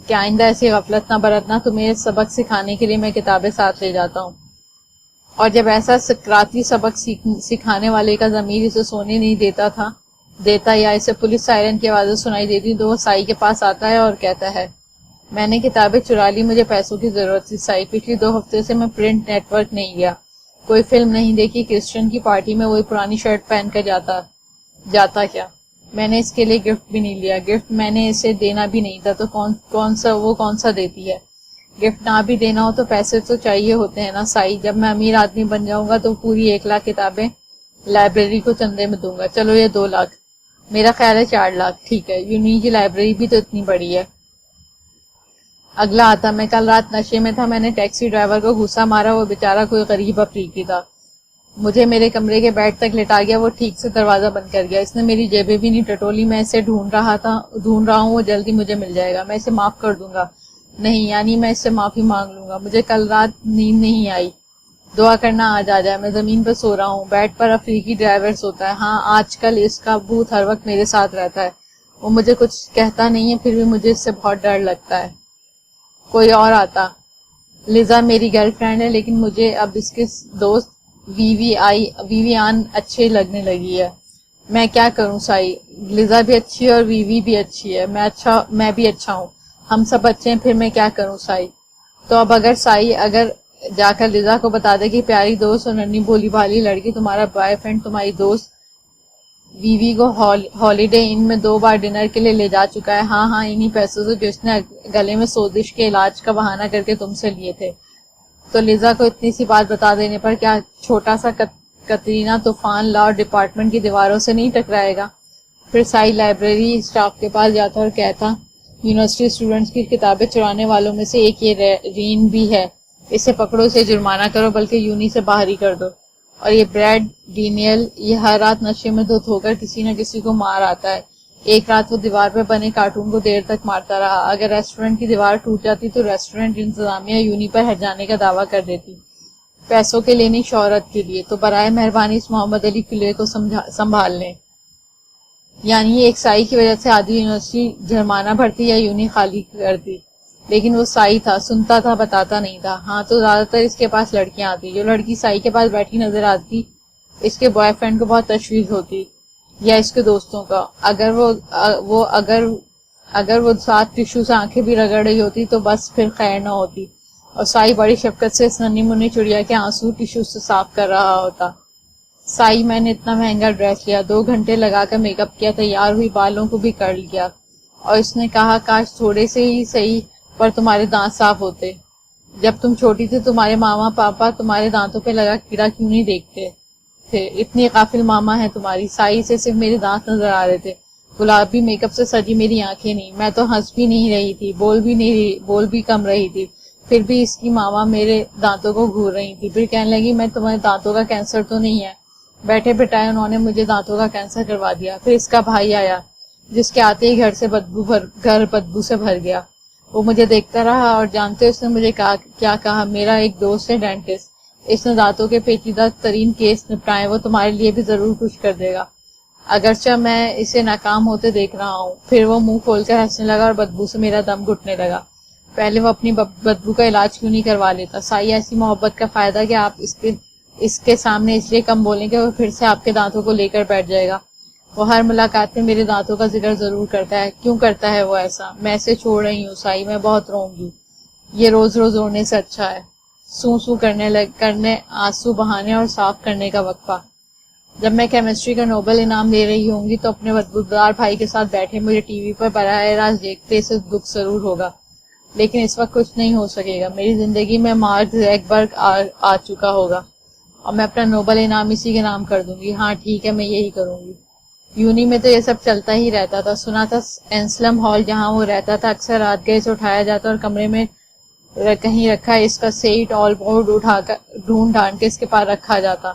کہ آئندہ ایسی غفلت نہ برتنا، تمہیں سبق سکھانے کے لیے میں کتابیں ساتھ لے جاتا ہوں۔ اور جب ایسا سکراتی سبق سکھانے والے کا ضمیر اسے سونے نہیں دیتا یا اسے پولیس سائرن کی آوازیں سنائی دیتی تو وہ سائی کے پاس آتا ہے اور کہتا ہے، میں نے کتابیں چرا لی، مجھے پیسوں کی ضرورت تھی سائی، پچھلی 2 ہفتے سے میں پرنٹ نیٹ ورک نہیں گیا، کوئی فلم نہیں دیکھی، کرسچن کی پارٹی میں وہی پرانی شرٹ پہن کر جاتا کیا، میں نے اس کے لیے گفٹ بھی نہیں لیا، گفٹ میں نے اسے دینا بھی نہیں تھا تو کون سا دیتی ہے؟ گفٹ نہ بھی دینا ہو تو پیسے تو چاہیے ہوتے ہیں نا سائی، جب میں امیر آدمی بن جاؤں گا تو پوری 1 لاکھ کتابیں لائبریری کو چندے میں دوں گا، چلو یہ 2 لاکھ، میرا خیال ہے 4 لاکھ، ٹھیک ہے، یونی کی لائبریری بھی تو اتنی بڑی ہے۔ اگلا آتا، میں کل رات نشے میں تھا، میں نے ٹیکسی ڈرائیور کو غصہ مارا، وہ بیچارہ کوئی غریب افریقی تھا، مجھے میرے کمرے کے بیڈ تک لٹا گیا، وہ ٹھیک سے دروازہ بند کر گیا، اس نے میری جیبیں بھی نہیں ٹٹولی، میں اسے ڈھونڈ رہا ہوں، وہ جلدی مجھے مل جائے گا، میں اسے معاف کر دوں گا، نہیں یعنی میں اس سے معافی مانگ لوں گا، مجھے کل رات نیند نہیں آئی، دعا کرنا آج آ جائے، میں زمین پر سو رہا ہوں، بیڈ پر افریقی ڈرائیور سوتا ہے، ہاں آج کل اس کا بھوت ہر وقت میرے ساتھ رہتا ہے، وہ مجھے کچھ کہتا نہیں ہے پھر بھی مجھے اس سے بہت ڈر لگتا ہے۔ کوئی اور آتا، لیزا میری گرل فرینڈ ہے لیکن مجھے اب اس کے دوست ویوی آن اچھے لگنے لگی ہے، میں کیا کروں سائی، لیزا بھی اچھی ہے اور ویوی بھی اچھی ہے، میں بھی اچھا ہوں، ہم سب اچھے ہیں، پھر میں کیا کروں سائی، تو اب اگر سائی اگر جا کر لیزا کو بتا دے کہ پیاری دوست اور ننھی بولی بھالی لڑکی تمہارا بوائے فرینڈ تمہاری دوست بیوی کو ہالیڈے ان میں 2 بار ڈنر کے لیے لے جا چکا ہے، ہاں انہی پیسوں سے جو اس نے گلے میں سوزش کے علاج کا بہانہ کر کے تم سے لیے تھے، تو لیزا کو اتنی سی بات بتا دینے پر کیا چھوٹا سا کترینہ طوفان لا ڈپارٹمنٹ کی دیواروں سے نہیں ٹکرائے گا؟ پھر سائی لائبریری اسٹاف کے پاس جاتا اور کہتا یونیورسٹی اسٹوڈنٹس کی کتابیں چرانے والوں میں سے ایک یہ رین بھی ہے، اسے پکڑو، اسے جرمانہ کرو، بلکہ یونی سے باہر ہی کر دو۔ اور یہ بریڈ ڈینیل یہ ہر رات نشے میں دھت ہو کر کسی نہ کسی کو مار آتا ہے۔ ایک رات وہ دیوار پہ بنے کارٹون کو دیر تک مارتا رہا، اگر ریسٹورنٹ کی دیوار ٹوٹ جاتی تو ریسٹورنٹ انتظامیہ یونی پر ہٹ جانے کا دعویٰ کر دیتی، پیسوں کے لیے نہیں شہرت کے لیے۔ تو برائے مہربانی اس محمد علی قلعے کو سنبھال لیں۔ یعنی یہ ایک سائی کی وجہ سے آدھی یونیورسٹی جرمانہ بھرتی یا یونی خالی کرتی، لیکن وہ سائی تھا، سنتا تھا، بتاتا نہیں تھا۔ ہاں تو زیادہ تر اس کے پاس لڑکیاں آتی، جو لڑکی سائی کے پاس بیٹھی نظر آتی اس کے بوائے فرینڈ کو بہت تشویش ہوتی، یا اس کے دوستوں کا۔ اگر وہ ساتھ ٹشو سے آنکھیں بھی رگڑ رہی ہوتی تو بس پھر خیر نہ ہوتی، اور سائی بڑی شفقت سے اس ننھی منی چڑیا کے آنسو ٹشو سے صاف کر رہا ہوتا۔ سائی میں نے اتنا مہنگا ڈریس لیا، 2 گھنٹے لگا کر میک اپ کیا، تیار ہوئی، بالوں کو بھی کر لیا، اور اس نے کہا کاش تھوڑے سے ہی صحیح پر تمہارے دانت صاف ہوتے۔ جب تم چھوٹی تھی تمہارے ماما پاپا تمہارے دانتوں پہ لگا کیڑا کیوں نہیں دیکھتے تھے؟ اتنی غافل ماما ہے تمہاری۔ سائی سے صرف میرے دانت نظر آ رہے تھے، گلابی میک اپ سے سجی میری آنکھیں نہیں، میں تو ہنس بھی نہیں رہی تھی، بول بھی کم رہی تھی، پھر بھی اس کی ماما میرے دانتوں کو گھور رہی تھی۔ پھر کہنے لگی میں تمہارے دانتوں کا کینسر تو نہیں ہے؟ بیٹھے بٹھائے انہوں نے مجھے دانتوں کا کینسر کروا دیا۔ پھر اس کا بھائی آیا جس کے آتے ہی گھر بدبو سے بھر گیا۔ وہ مجھے دیکھتا رہا، اور جانتے اس نے مجھے کیا کہا؟ میرا ایک دوست ہے ڈینٹسٹ، اس نے دانتوں کے پیچیدہ ترین کیس نپٹائے، وہ تمہارے لیے بھی ضرور کچھ کر دے گا، اگرچہ میں اسے ناکام ہوتے دیکھ رہا ہوں۔ پھر وہ منہ کھول کر ہنسنے لگا اور بدبو سے میرا دم گھٹنے لگا۔ پہلے وہ اپنی بدبو کا علاج کیوں نہیں کروا لیتا؟ سائی ایسی محبت کا فائدہ کہ آپ اس کے سامنے اس لیے کم بولیں کہ وہ پھر سے آپ کے دانتوں کو لے کر بیٹھ جائے گا۔ وہ ہر ملاقات میں میرے دانتوں کا ذکر ضرور کرتا ہے۔ کیوں کرتا ہے وہ ایسا؟ میں اسے چھوڑ رہی ہوں سائی، میں بہت روں گی، یہ روز روز رونے سے اچھا ہے۔ سو کرنے، آنسو بہانے اور صاف کرنے کا وقفہ۔ جب میں کیمسٹری کا نوبل انعام لے رہی ہوں گی تو اپنے بدبودار بھائی کے ساتھ بیٹھے مجھے ٹی وی پر براہ راست دیکھتے اسے دکھ ضرور ہوگا، لیکن اس وقت کچھ نہیں ہو سکے گا۔ میری زندگی میں مارک زیکبرگ آ چکا ہوگا، اور میں اپنا نوبل انعام اسی کے نام کر دوں گی۔ ہاں ٹھیک ہے، میں یہی کروں گی۔ یونی میں تو یہ سب چلتا ہی رہتا تھا۔ سنا تھا اینسلم ہال جہاں وہ رہتا تھا اکثر رات گئے سے اٹھایا جاتا اور کمرے میں کہیں رکھا اس کا سیٹ آل بورڈ اٹھا کر ڈھونڈ ڈھانڈ کے اس کے پاس رکھا جاتا،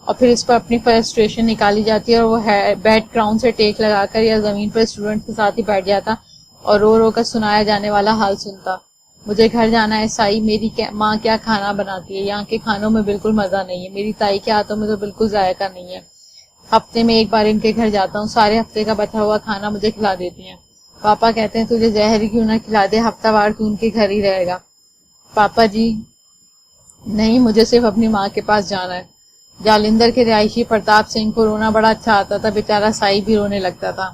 اور پھر اس پر اپنی فرسٹریشن نکالی جاتی اور وہ بیڈ گراؤنڈ سے ٹیک لگا کر یا زمین پر اسٹوڈنٹ کے ساتھ ہی بیٹھ جاتا اور رو رو کر سنایا جانے والا حال سنتا۔ مجھے گھر جانا ہے سائی، میری ماں کیا کھانا بناتی ہے، یہاں کے کھانوں میں بالکل مزہ نہیں ہے، میری تائی کے ہاتھوں میں تو بالکل ذائقہ نہیں ہے۔ ہفتے میں ایک بار ان کے گھر جاتا ہوں، سارے ہفتے کا بچا ہوا کھانا مجھے کھلا دیتی ہیں۔ پاپا کہتے ہیں تجھے زہر کیوں نہ کھلا دے، ہفتہ وار تو ان کے گھر ہی رہے گا۔ پاپا جی نہیں، مجھے صرف اپنی ماں کے پاس جانا ہے۔ جالندھر کے رہائشی پرتاپ سنگھ کو رونا بڑا اچھا آتا تھا، بیچارہ سائی بھی رونے لگتا تھا۔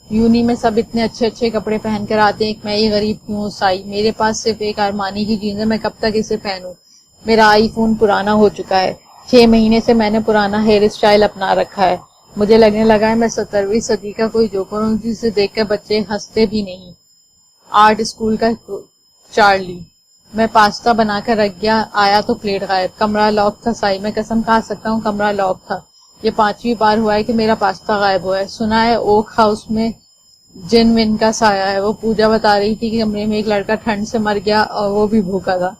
یونی میں سب اتنے اچھے اچھے کپڑے پہن کر آتے ہیں، میں ہی غریب کیوں ہوں سائی؟ میرے پاس صرف ایک ارمانی کی جینس ہے، میں کب تک اسے پہنوں؟ میرا آئی فون پرانا ہو چکا ہے، 6 مہینے سے میں نے پرانا ہیئر اسٹائل اپنا رکھا ہے، مجھے لگنے لگا ہے میں 17ویں صدی کا کوئی جوکر ہوں جسے دیکھ کر بچے ہنستے بھی نہیں۔ آرٹ اسکول کا چارلی۔ میں پاستا بنا کر رکھ گیا، آیا تو پلیٹ غائب، کمرہ لاک تھا سائی، میں قسم کھا سکتا ہوں کمرہ لاک تھا۔ یہ 5ویں بار ہوا ہے کہ میرا پاستا غائب ہوا ہے۔ سنا ہے اوک ہاؤس میں جن ون کا سایہ ہے، وہ پوجا بتا رہی تھی کہ کمرے میں ایک لڑکا ٹھنڈ سے مر گیا اور وہ بھی بھوکا تھا۔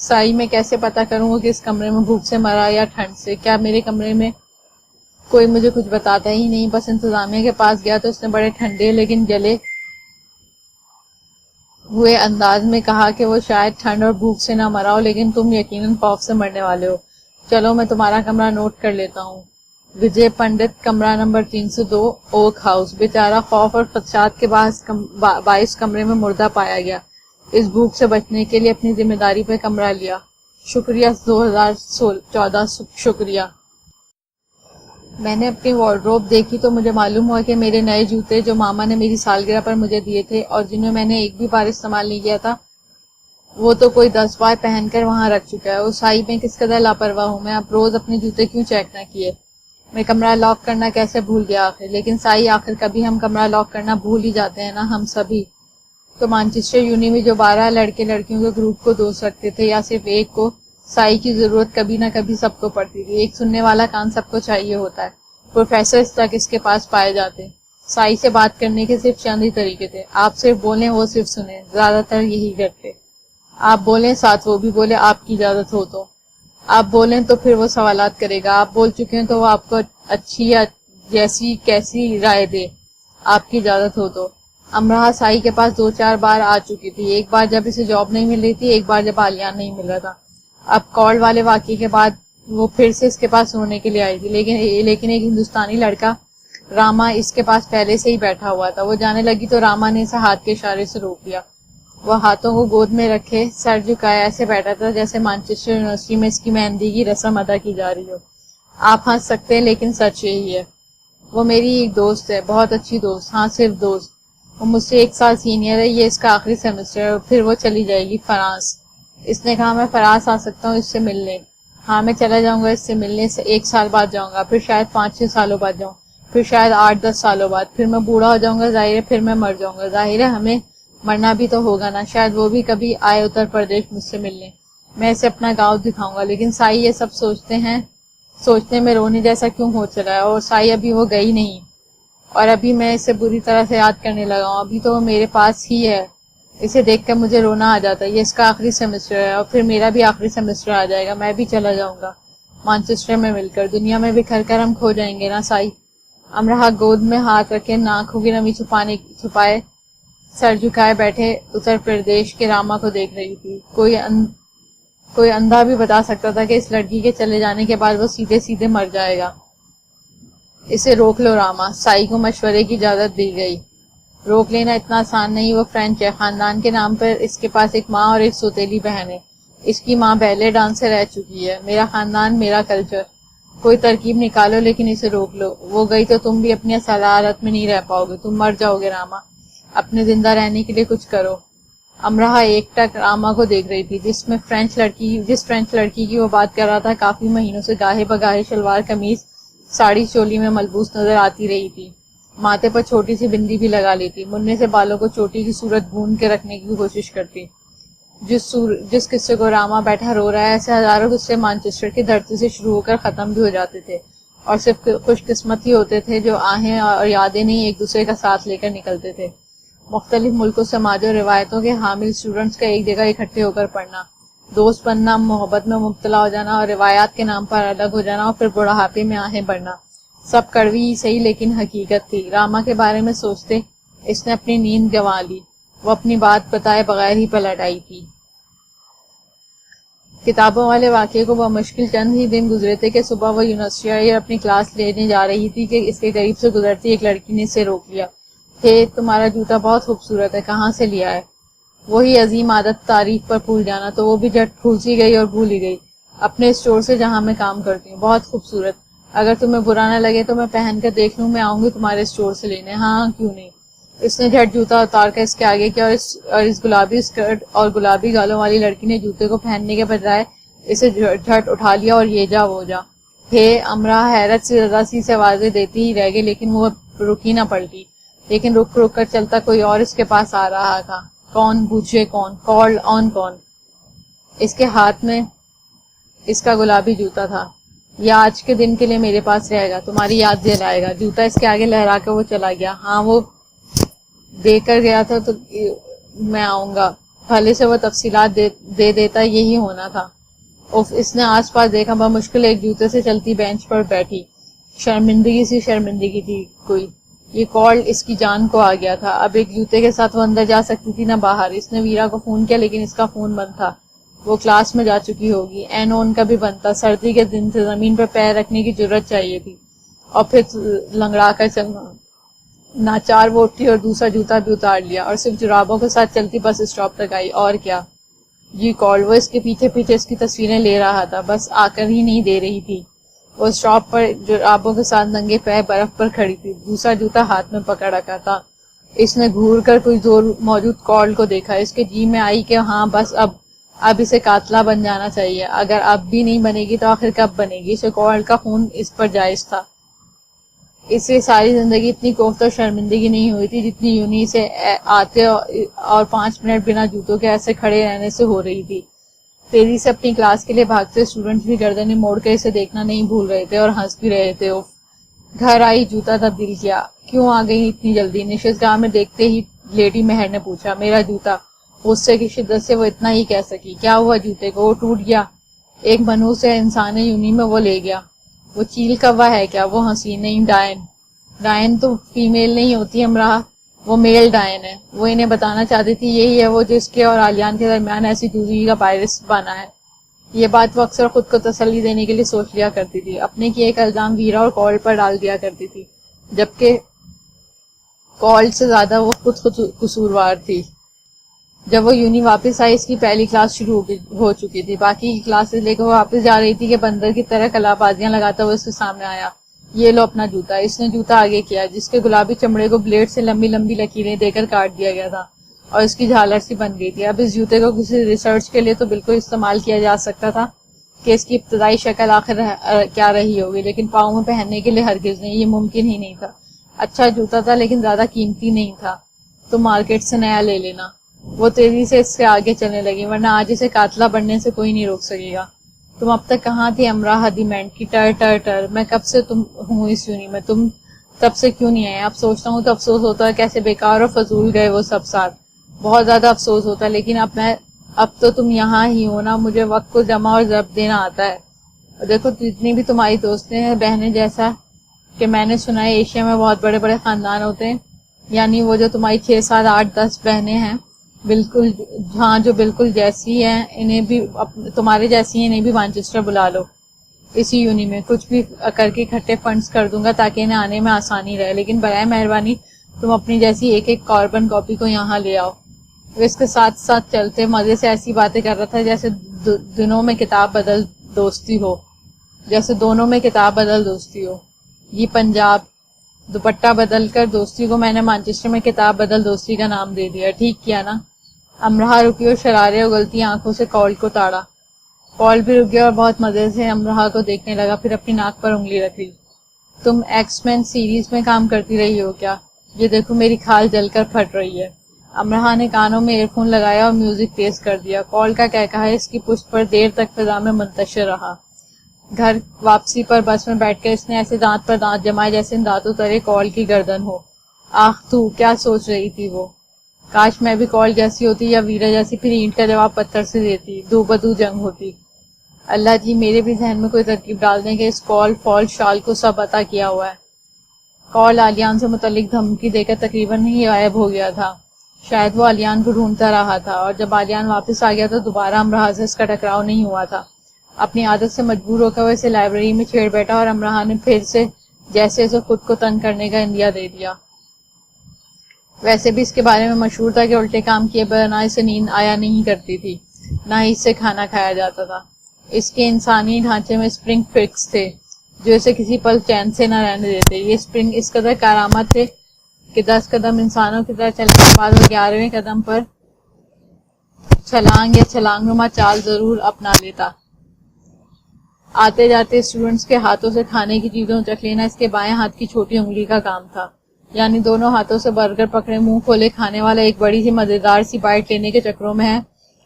سائی میں کیسے پتا کروں کہ اس کمرے میں بھوک سے مرا یا ٹھنڈ سے؟ کیا میرے کمرے میں کوئی مجھے کچھ بتاتا ہی نہیں؟ بس انتظامیہ کے پاس گیا تو اس نے بڑے ٹھنڈے لیکن جلے ہوئے انداز میں کہا کہ وہ شاید ٹھنڈ اور بھوک سے نہ مرا ہو، لیکن تم یقیناً خوف سے مرنے والے ہو۔ چلو میں تمہارا کمرہ نوٹ کر لیتا ہوں۔ وجے پنڈت، کمرہ نمبر 302، اوک ہاؤس۔ بیچارہ خوف اور خدشات کے باعث کمرے میں مردہ پایا گیا۔ اس بھوک سے بچنے کے لیے اپنی ذمہ داری پہ کمرہ لیا۔ شکریہ 2014، شکریہ۔ میں نے اپنی وارڈروب دیکھی تو مجھے معلوم ہوا کہ میرے نئے جوتے جو ماما نے میری سالگرہ پر مجھے دیے تھے اور جنہیں میں نے ایک بھی بار استعمال نہیں کیا تھا، وہ تو کوئی 10 بار پہن کر وہاں رکھ چکا ہے. اس سائی میں کس قدر لاپرواہ ہوں میں. اب روز اپنے جوتے کیوں چیک نہ کیے. میں کمرہ لاک کرنا کیسے بھول گیا آخر. لیکن سائی آخر کبھی ہم کمرہ لاک کرنا بھول ہی جاتے ہیں نا ہم سبھی. تو مانچسٹر یونی میں جو 12 لڑکے لڑکیوں کے گروپ کو دوست رکھتے تھے یا صرف ایک کو, سائی کی ضرورت کبھی نہ کبھی سب کو پڑتی تھی. ایک سننے والا کان سب کو چاہیے ہوتا ہے. پروفیسر تک اس کے پاس پائے جاتے. سائی سے بات کرنے کے صرف چند ہی طریقے تھے. آپ صرف بولیں, وہ صرف سنیں. زیادہ تر یہی کرتے. آپ بولیں ساتھ وہ بھی بولے, آپ کی اجازت ہو تو. آپ بولیں تو پھر وہ سوالات کرے گا. آپ بول چکے ہیں تو وہ آپ کو اچھی یا جیسی کیسی رائے دے, آپ کی اجازت ہو تو. امراہ سائی کے پاس 2-4 بار آ چکی تھی. ایک بار جب اسے جاب نہیں مل رہی تھی, ایک بار جب عالیہ نہیں مل رہا تھا. اب کال والے واقعے کے بعد وہ پھر سے اس کے پاس رونے کے لیے آئی تھی. لیکن ایک ہندوستانی لڑکا راما اس کے پاس پہلے سے ہی بیٹھا ہوا تھا. وہ جانے لگی تو راما نے اسے ہاتھ کے اشارے سے روک لیا. وہ ہاتھوں کو گود میں رکھے سر جھکائے ایسے بیٹھا تھا جیسے مانچسٹر یونیورسٹی میں اس کی مہندی کی رسم ادا کی جا رہی ہو. آپ ہنس سکتے ہیں لیکن سچ یہی ہے. وہ میری ایک دوست ہے, بہت اچھی دوست. ہاں صرف دوست. وہ مجھ سے 1 سال سینئر ہے. یہ اس کا آخری سیمسٹر ہے. پھر وہ چلی جائے گی فرانس. اس نے کہا میں فرانس آ سکتا ہوں اس سے ملنے. ہاں میں چلا جاؤں گا اس سے ملنے. سے 1 سال بعد جاؤں گا, پھر شاید 5-6 سالوں بعد جاؤں, پھر شاید 8-10 سالوں بعد. پھر میں بوڑھا ہو جاؤں گا ظاہر ہے, پھر میں مر جاؤں گا ظاہر ہے. ہمیں مرنا بھی تو ہوگا نا. شاید وہ بھی کبھی آئے اتر پردیش مجھ سے ملنے. میں اسے اپنا گاؤں دکھاؤں گا. لیکن سائی یہ سب سوچنے میں رونے جیسا کیوں ہو چلا ہے. اور سائی ابھی وہ گئی نہیں, اور ابھی میں اسے بری طرح سے یاد کرنے لگا ہوں. ابھی تو وہ میرے پاس ہی ہے. اسے دیکھ کر مجھے رونا آ جاتا ہے. یہ اس کا آخری سیمسٹر ہے, اور پھر میرا بھی آخری سیمسٹر آ جائے گا. میں بھی چلا جاؤں گا مانچسٹر میں مل کر. دنیا میں بکھر کر ہم کھو جائیں گے نا سائی. امراہ گود میں ہاتھ رکھے ناکوں کی نمی چھپائے سر جھکائے بیٹھے اتر پردیش کے راما کو دیکھ رہی تھی. کوئی اندھا بھی بتا سکتا تھا کہ اس لڑکی کے چلے جانے کے بعد وہ سیدھے سیدھے مر جائے گا. اسے روک لو راما. سائی کو مشورے کی اجازت دی گئی. روک لینا اتنا آسان نہیں. وہ فرینچ ہے. خاندان کے نام پر اس کے پاس ایک ماں اور ایک سوتیلی بہن ہے. اس کی ماں بیلے ڈانس سے رہ چکی ہے. میرا خاندان, میرا کلچر. کوئی ترکیب نکالو لیکن اسے روک لو. وہ گئی تو تم بھی اپنی اصل حالت میں نہیں رہ پاؤ گے. تم مر جاؤ گے راما. اپنے زندہ رہنے کے لیے کچھ کرو. امراہ ایک ٹک راما کو دیکھ رہی تھی. جس فرینچ لڑکی کی وہ بات کر رہا تھا کافی مہینوں سے گاہے بگاہے شلوار قمیض ساڑی چولی میں ملبوس نظر آتی رہی تھی. ماتھے پر چھوٹی سی بندی بھی لگا لیتی. مننے سے بالوں کو چوٹی کی صورت بھون کے رکھنے کی کوشش کرتی. جس قصے کو راما بیٹھا رو رہا ہے, ایسے ہزاروں قصے مانچسٹر کی دھرتی سے شروع ہو کر ختم بھی ہو جاتے تھے, اور صرف خوش قسمت ہی ہوتے تھے جو آہیں اور یادیں نہیں ایک دوسرے کا ساتھ لے کر نکلتے تھے. مختلف ملکوں سماج اور روایتوں کے حامل اسٹوڈنٹس کا ایک جگہ اکٹھے ہو کر پڑھنا, دوست بننا, محبت میں مبتلا ہو جانا اور روایات کے نام پر الگ ہو جانا, اور پھر بڑھاپے میں آہیں بڑھنا. سب کڑوی ہی صحیح لیکن حقیقت تھی. راما کے بارے میں سوچتے اس نے اپنی نیند گنوا لی. وہ اپنی بات بتائے بغیر ہی پلٹ آئی تھی. کتابوں والے واقعے کو بمشکل چند ہی دن گزرے تھے کہ صبح وہ یونیورسٹی آئی اور اپنی کلاس لینے جا رہی تھی کہ اس کے قریب سے گزرتی ایک لڑکی نے اسے روک لیا. تمہارا جوتا بہت خوبصورت ہے, کہاں سے لیا ہے؟ وہی عظیم عادت تعریف پر بھول جانا. تو وہ بھی جھٹ پھول سی گئی اور بھول ہی گئی. اپنے اسٹور سے جہاں میں کام کرتی ہوں. بہت خوبصورت. اگر تمہیں برا نہ لگے تو میں پہن کر دیکھ لوں. میں آؤں گی تمہارے اسٹور سے لینے. ہاں کیوں نہیں. اس نے جھٹ جوتا اتار کر اس کے آگے کیا, اور اس گلابی اسکرٹ اور گلابی گالوں والی لڑکی نے جوتے کو پہننے کے بجائے اسے جھٹ اٹھا لیا اور یہ جا وہ جا. امراہ حیرت سے زیادہ سی آوازیں دیتی ہی رہ گئی, لیکن وہ رکی نہ پلٹی. لیکن رک کر چلتا کوئی اور اس کے پاس آ رہا تھا. کون پوچھے کون, کالڈ آن کون. اس کے ہاتھ میں اس کا گلابی جوتا تھا. یہ آج کے دن کے لیے میرے پاس رہے گا, تمہاری یاد دلائے گا. جوتا اس کے آگے لہرا کر وہ چلا گیا. ہاں وہ دے کر گیا تھا تو میں آؤں گا. پہلے سے وہ تفصیلات دے دیتا, یہی ہونا تھا. اس نے آس پاس دیکھا. بمشکل ایک جوتے سے چلتی بینچ پر بیٹھی. شرمندگی تھی کوئی. یہ کال اس کی جان کو آ گیا تھا. اب ایک جوتے کے ساتھ وہ اندر جا سکتی تھی نہ باہر. اس نے ویرا کو فون کیا لیکن اس کا فون بند تھا. وہ کلاس میں جا چکی ہوگی. ان کا بھی بند تھا. سردی کے دن سے زمین پر پیر رکھنے کی جرت چاہیے تھی, اور پھر لنگڑا کر چلنا. ناچار وہ اٹھی اور دوسرا جوتا بھی اتار لیا اور صرف جرابوں کے ساتھ چلتی بس اسٹاپ تک آئی. اور کیا جی کال. وہ اس کے پیچھے پیچھے اس کی تصویریں لے رہا تھا, بس آ کر ہی نہیں دے رہی تھی. وہ اسٹاپ پر جرابوں کے ساتھ ننگے پیر برف پر کھڑی تھی. دوسرا جوتا ہاتھ میں پکڑ رکھا تھا. اس نے گھور کر کوئی زور موجود کال کو دیکھا. اس کے جی میں آئی کہ ہاں بس اب اسے قاتلہ بن جانا چاہیے. اگر اب بھی نہیں بنے گی تو آخر کب بنے گی؟ اسے کال کا خون اس پر جائز تھا. اسے ساری زندگی اتنی کوفت اور شرمندگی نہیں ہوئی تھی جتنی یونی سے آتے اور 5 منٹ بنا جوتوں کے ایسے کھڑے رہنے سے ہو رہی تھی. تیزی سے اپنی کلاس کے لیے بھاگتے اسٹوڈنٹس بھی گردنیں موڑ کر اسے دیکھنا نہیں بھول رہے تھے اور ہنس بھی رہے تھے. گھر آئی جوتا تبدیل کیا. کیوں آ گئی اتنی جلدی؟ نشست گاہ میں دیکھتے ہی لیڈی مہر نے پوچھا. میرا جوتا. غصے کی شدت سے وہ اتنا ہی کہہ سکی. کیا ہوا جوتے کو؟ وہ ٹوٹ گیا. ایک منحوس انسان یونی میں وہ لے گیا. وہ چیل کوا ہے کیا؟ وہ ہنسی. نہیں ڈائن. ڈائن تو فیمیل نہیں ہوتی امراء، وہ میل ڈائن ہے. وہ انہیں بتانا چاہتی تھی یہی ہے وہ جس کے اور آلیان کے درمیان ایسی دوری کا باعث بنا ہے. یہ بات وہ اکثر خود کو تسلی دینے کے لیے سوچ لیا کرتی تھی. اپنے کی ایک الزام ویرا اور کال پر ڈال دیا کرتی تھی، جبکہ کال سے زیادہ وہ خود قصوروار تھی. جب وہ یونی واپس آئی اس کی پہلی کلاس شروع ہو چکی تھی. باقی کی کلاسز لے کر وہ واپس جا رہی تھی کہ بندر کی طرح کلا بازیاں لگاتا ہوا اس کے سامنے آیا. یہ لو اپنا جوتا. اس نے جوتا آگے کیا جس کے گلابی چمڑے کو بلیڈ سے لمبی لمبی لکیریں دے کر کاٹ دیا گیا تھا اور اس کی جھالر سی بن گئی تھی. اب اس جوتے کو کسی ریسرچ کے لیے تو بالکل استعمال کیا جا سکتا تھا کہ اس کی ابتدائی شکل آخر کیا رہی ہوگی، لیکن پاؤں میں پہننے کے لیے ہرگز نہیں. یہ ممکن ہی نہیں تھا. اچھا جوتا تھا لیکن زیادہ قیمتی نہیں تھا. تو مارکیٹ سے نیا لے لینا. وہ تیزی سے اس سے آگے چلنے لگی. ورنہ آج اسے قاتلہ بننے سے کوئی نہیں روک سکے گا. تم اب تک کہاں تھی امراء ہدیمینٹ کی؟ ٹر ٹر ٹر. میں کب سے تم ہوں اس یونی میں. تم تب سے کیوں نہیں آئے؟ اب سوچتا ہوں تو افسوس ہوتا ہے کیسے بیکار اور فضول گئے وہ سب ساتھ. بہت زیادہ افسوس ہوتا ہے. لیکن اب تو تم یہاں ہی ہو نا. مجھے وقت کو جمع اور ضبط دینا آتا ہے. اور دیکھو جتنی بھی تمہاری دوستیں ہیں بہنیں، جیسا کہ میں نے سنا ہے ایشیا میں بہت بڑے بڑے خاندان ہوتے ہیں، یعنی وہ جو تمہاری 6 7 8 10 بہنیں ہیں بالکل، ہاں جو بالکل جیسی ہیں، انہیں بھی تمہارے جیسی ہیں، انہیں بھی مانچسٹر بلا لو اسی یونی میں. کچھ بھی کر کے اکٹھے فنڈز کر دوں گا تاکہ انہیں آنے میں آسانی رہے. لیکن برائے مہربانی تم اپنی جیسی ایک کاربن کاپی کو یہاں لے آؤ. وہ اس کے ساتھ ساتھ چلتے مزے سے ایسی باتیں کر رہا تھا جیسے دنوں میں کتاب بدل دوستی ہو. یہ پنجاب. دوپٹہ بدل کر دوستی کو میں نے مانچسٹر میں کتاب بدل دوستی کا نام دے دیا. ٹھیک کیا نا؟ امراء رکی اور شرارے اگلتی آنکھوں سے کال کو تاڑا. کال بھی رک گیا اور بہت مزے سے امراء کو دیکھنے لگا. پھر اپنی ناک پر انگلی رکھ لی. تم ایکس مین سیریز میں کام کرتی رہی ہو کیا؟ یہ دیکھو میری کھال جل کر پھٹ رہی ہے. امراء نے کانوں میں ایئر فون لگایا اور میوزک تیز کر دیا. کال کا کہا اس کی پشت پر دیر تک فضا میں منتشر رہا. گھر واپسی پر بس میں بیٹھ کر اس نے ایسے دانت پر دانت جمائے جیسے ان دانتوں ترے کال کی گردن ہو. آخ تو کیا سوچ رہی تھی وہ؟ کاش میں بھی کال جیسی ہوتی یا ویرا جیسی، پھر اینٹ کا جواب پتھر سے دیتی، دو بدو جنگ ہوتی. اللہ جی میرے بھی ذہن میں کوئی ترکیب ڈال دیں کہ اس کال فال شال کو سب عطا کیا ہوا ہے. کال آلیان سے متعلق دھمکی دے کر تقریباً ہی غائب ہو گیا تھا. شاید وہ آلیان کو ڈھونڈتا رہا تھا، اور جب آلیان واپس آ گیا تو دوبارہ امراء سے اس کا ٹکراؤ نہیں ہوا تھا. اپنی عادت سے مجبور ہو کر وہ اسے لائبریری میں چھیڑ بیٹھا اور امراء نے پھر سے جیسے اسے خود کو تنگ کرنے کا اندیا دے دیا. ویسے بھی اس کے بارے میں مشہور تھا کہ الٹے کام کیے بغیر نہ اسے نیند آیا نہیں کرتی تھی، نہ ہی اس سے کھانا کھایا جاتا تھا. اس کے انسانی ڈھانچے میں اسپرنگ فکس تھے جو اسے کسی پل چین سے نہ رہنے دیتے. یہ اسپرنگ اس قدر کارآمد تھے کہ 10 قدم انسانوں کی طرح چلنے کے بعد وہ 11ویں قدم پر چھلانگ یا چھلانگ نما چال ضرور اپنا لیتا. آتے جاتے اسٹوڈنٹس کے ہاتھوں سے کھانے کی چیزوں چکھ لینا اس کے بائیں ہاتھ کی چھوٹی انگلی کا کام تھا. یعنی دونوں ہاتھوں سے برگر پکڑے منہ کھولے کھانے والا ایک بڑی سی مزیدار سی بائٹ لینے کے چکروں میں ہے،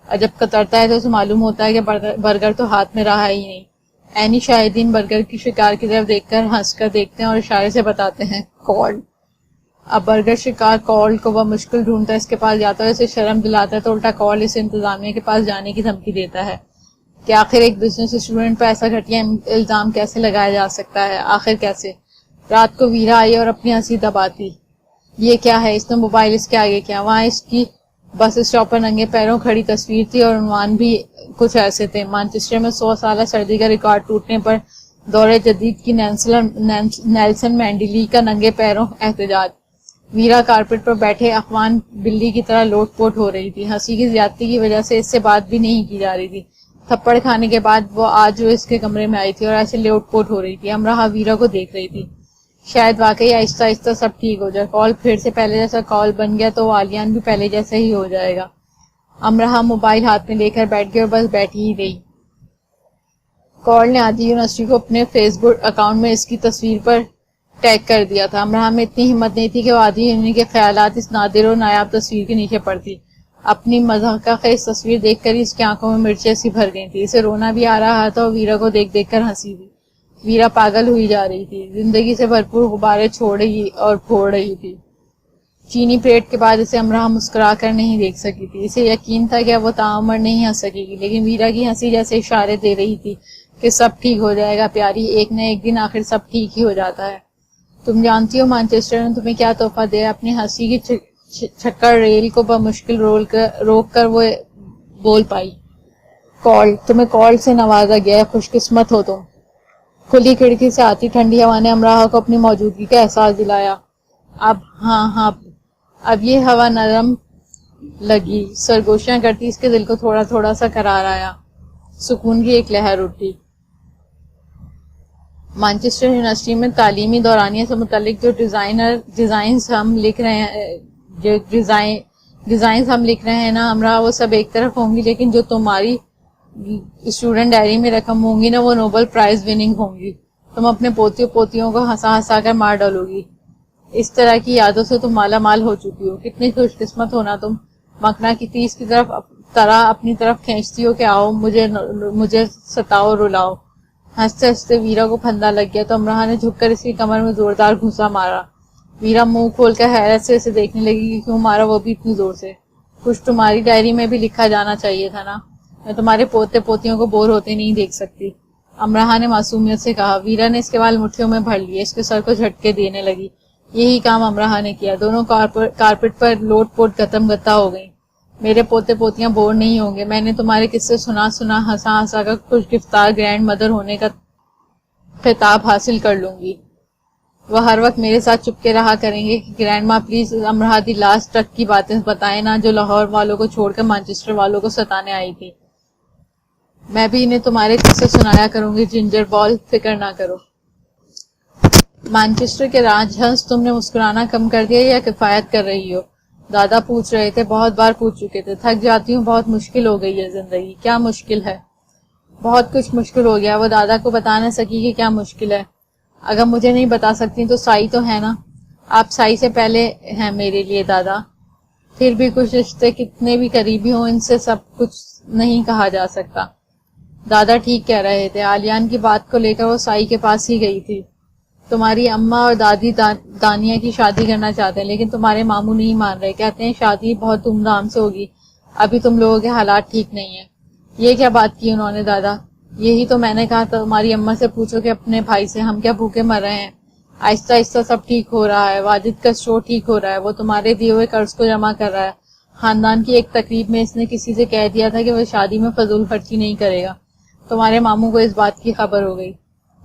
اور جب کترتا ہے تو اسے معلوم ہوتا ہے کہ برگر تو ہاتھ میں رہا ہی نہیں. عینی شاہدین برگر کی شکار کی طرف دیکھ کر ہنس کر دیکھتے ہیں اور اشارے سے بتاتے ہیں کال. اب برگر شکار کال کو وہ مشکل ڈھونڈتا ہے، اس کے پاس جاتا ہے، اسے شرم دلاتا ہے تو الٹا کال اسے انتظامیہ کے پاس جانے کی دھمکی دیتا ہے کہ آخر ایک بزنس اسٹوڈنٹ پر ایسا گھٹیا الزام کیسے لگایا جا سکتا ہے؟ آخر کیسے؟ رات کو ویرا آئی اور اپنی ہنسی دباتی. یہ کیا ہے؟ اس نے موبائل اس کے آگے کیا. وہاں اس کی بس اسٹاپ پر ننگے پیروں کھڑی تصویر تھی اور عنوان بھی کچھ ایسے تھے: مانچسٹر میں 100 سالہ سردی کا ریکارڈ ٹوٹنے پر دور جدید کی نیلسن مینڈیلی کا ننگے پیروں احتجاج. ویرا کارپٹ پر بیٹھے اخوان بلی کی طرح لوٹ پوٹ ہو رہی تھی. ہنسی کی زیادتی کی وجہ سے اس سے بات بھی نہیں کی جا رہی تھی. تھپڑ کھانے کے بعد وہ آج وہ اس کے کمرے میں آئی تھی اور ایسے لوٹ پوٹ ہو رہی تھی. امراء ویرا کو دیکھ رہی تھی. شاید واقعی آہستہ آہستہ سب ٹھیک ہو جائے. کال پھر سے پہلے جیسا کال بن گیا تو آلیان بھی پہلے جیسا ہی ہو جائے گا. امرہا موبائل ہاتھ میں لے کر بیٹھ گئی اور بس بیٹھی ہی رہی. کال نے آدھی یونیورسٹی کو اپنے فیس بک اکاؤنٹ میں اس کی تصویر پر ٹیگ کر دیا تھا. امرہا میں اتنی ہمت نہیں تھی کہ وہ آدھی یونی کے خیالات اس نادر و نایاب تصویر کے نیچے پڑتی. اپنی مضحکہ خیز تصویر دیکھ کر اس کی آنکھوں میں مرچیں سی بھر گئی تھی. اسے رونا بھی آ رہا تھا اور ویرا کو دیکھ دیکھ کر ہنسی بھی. ویرا پاگل ہوئی جا رہی تھی. زندگی سے بھرپور غبارے چھوڑ رہی اور پھوڑ رہی تھی. چینی پلیٹ کے بعد اسے امرہا مسکرا کر نہیں دیکھ سکی تھی. اسے یقین تھا کہ اب وہ تعمر نہیں ہنس سکے گی، لیکن ویرا کی ہنسی جیسے اشارے دے رہی تھی کہ سب ٹھیک ہو جائے گا پیاری، ایک نہ ایک دن آخر سب ٹھیک ہی ہو جاتا ہے. تم جانتی ہو مانچسٹر نے تمہیں کیا تحفہ دیا؟ اپنی ہنسی کی چھکڑ ریل کو بمشکل روک کر وہ بول پائی. کال. تمہیں کال سے نوازا گیا ہے، خوش قسمت ہو تم. کھلی کھڑکی سے آتی ٹھنڈی ہوا نے امرہا کو اپنی موجودگی کا احساس دلایا. ہاں اب یہ ہوا نرم لگی، سرگوشیاں کرتی اس کے دل کو تھوڑا تھوڑا سا قرار آیا. سکون کی ایک لہر اٹھی. مانچسٹر یونیورسٹی میں تعلیمی دورانیے سے متعلق جو ڈیزائنز ہم لکھ رہے ہیں نا امرا، وہ سب ایک طرف ہوں گی، لیکن جو تمہاری اسٹوڈنٹ ڈائری میں رقم ہوں گی نا، وہ نوبل پرائز وننگ ہوں گی. تم اپنے پوتیوں کو ہنسا ہنسا کر مار ڈالو گی. اس طرح کی یادوں سے تم مالا مال ہو چکی ہو. کتنی خوش قسمت ہونا تم. مکنا کی تیز کی طرح اپنی طرف کھینچتی ہو کہ آؤ مجھے ستاؤ رلاؤ. ہنستے ہنستے ویرا کو پھندا لگ گیا تو امرہا نے جھک کر اس کی کمر میں زوردار گھوسا مارا. ویرا منہ کھول کر حیرت سے اسے دیکھنے لگی کہ کیوں مارا، وہ بھی اتنی زور سے. کچھ تمہاری ڈائری میں بھی لکھا جانا چاہیے تھا نا. میں تمہارے پوتیوں کو بور ہوتے نہیں دیکھ سکتی، امرہا نے معصومیت سے کہا. ویرا نے اس کے بال مٹھیوں میں بھر لیے، اس کے سر کو جھٹکے دینے لگی. یہی کام امرہا نے کیا. دونوں کارپٹ پر لوٹ پوٹ گتم گتا ہو گئی. میرے پوتیاں بور نہیں ہوں گے. میں نے تمہارے قصے سنا ہنسا ہنسا کر خوش گفتار گرینڈ مدر ہونے کا خطاب حاصل کر لوں گی. وہ ہر وقت میرے ساتھ چپکے رہا کریں گے کہ گرینڈ ماں پلیز امرہا دی لاسٹ تک کی باتیں بتائیں نا، جو لاہور والوں کو چھوڑ کر مانچسٹر والوں کو ستانے آئی تھی. میں بھی انہیں تمہارے قصے سنایا کروں گی. جنجر بال، فکر نہ کرو. مانچسٹر کے راج ہنس، تم نے مسکرانا کم کر دیا یا کفایت کر رہی ہو؟ دادا پوچھ رہے تھے. بہت بار پوچھ چکے تھے. تھک جاتی ہوں، بہت مشکل ہو گئی ہے زندگی. کیا مشکل ہے؟ بہت کچھ مشکل ہو گیا. وہ دادا کو بتا نہ سکی کہ کیا مشکل ہے. اگر مجھے نہیں بتا سکتی تو سائی تو ہے نا. آپ سائی سے پہلے ہیں میرے لیے دادا. پھر بھی کچھ رشتے کتنے بھی قریبی ہوں، ان سے سب کچھ نہیں کہا جا سکتا. دادا ٹھیک کہہ رہے تھے. آلیان کی بات کو لے کر وہ سائی کے پاس ہی گئی تھی. تمہاری اماں اور دادی دانیہ کی شادی کرنا چاہتے ہیں، لیکن تمہارے ماموں نہیں مان رہے. کہتے ہیں شادی بہت دھوم دھام سے ہوگی، ابھی تم لوگوں کے حالات ٹھیک نہیں ہیں. یہ کیا بات کی انہوں نے دادا؟ یہی تو میں نے کہا تھا تمہاری اماں سے پوچھو کہ اپنے بھائی سے ہم کیا بھوکے مر رہے ہیں. آہستہ آہستہ سب ٹھیک ہو رہا ہے. واجد کا اسٹور ٹھیک ہو رہا ہے. وہ تمہارے دیے ہوئے قرض کو جمع کر رہا ہے. خاندان کی ایک تقریب میں اس نے کسی سے کہہ دیا تھا کہ وہ شادی میں فضول خرچی نہیں کرے گا. تمہارے ماموں کو اس بات کی خبر ہو گئی.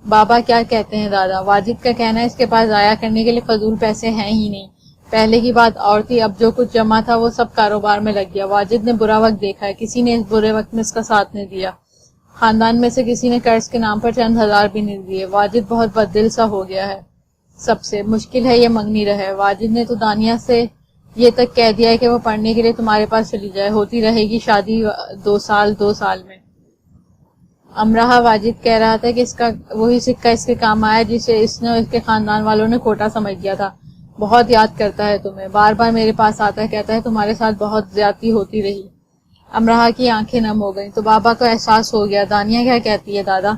بابا کیا کہتے ہیں دادا؟ واجد کا کہنا ہے اس کے پاس ضائع کرنے کے لیے فضول پیسے ہیں ہی نہیں. پہلے کی بات اور تھی، اب جو کچھ جمع تھا وہ سب کاروبار میں لگ گیا. واجد نے برا وقت دیکھا ہے، کسی نے اس برے وقت میں اس کا ساتھ نہیں دیا. خاندان میں سے کسی نے قرض کے نام پر چند ہزار بھی نہیں دیے. واجد بہت بددل سا ہو گیا ہے. سب سے مشکل ہے یہ منگنی رہے. واجد نے تو دانیہ سے یہ تک کہہ دیا ہے کہ وہ پڑھنے کے لیے تمہارے پاس چلی جائے. ہوتی رہے گی شادی 2 سال میں. امرہا واجد کہہ رہا تھا کہ اس کا وہی سکہ اس کے کام آیا جسے اس نے اور اس کے خاندان والوں نے کھوٹا سمجھ دیا تھا. بہت یاد کرتا ہے تمہیں، بار بار میرے پاس آتا ہے، کہتا ہے تمہارے ساتھ بہت زیادتی ہوتی رہی. امرہا کی آنکھیں نم ہو گئیں. تو بابا کو احساس ہو گیا. دانیہ کیا کہتی ہے دادا؟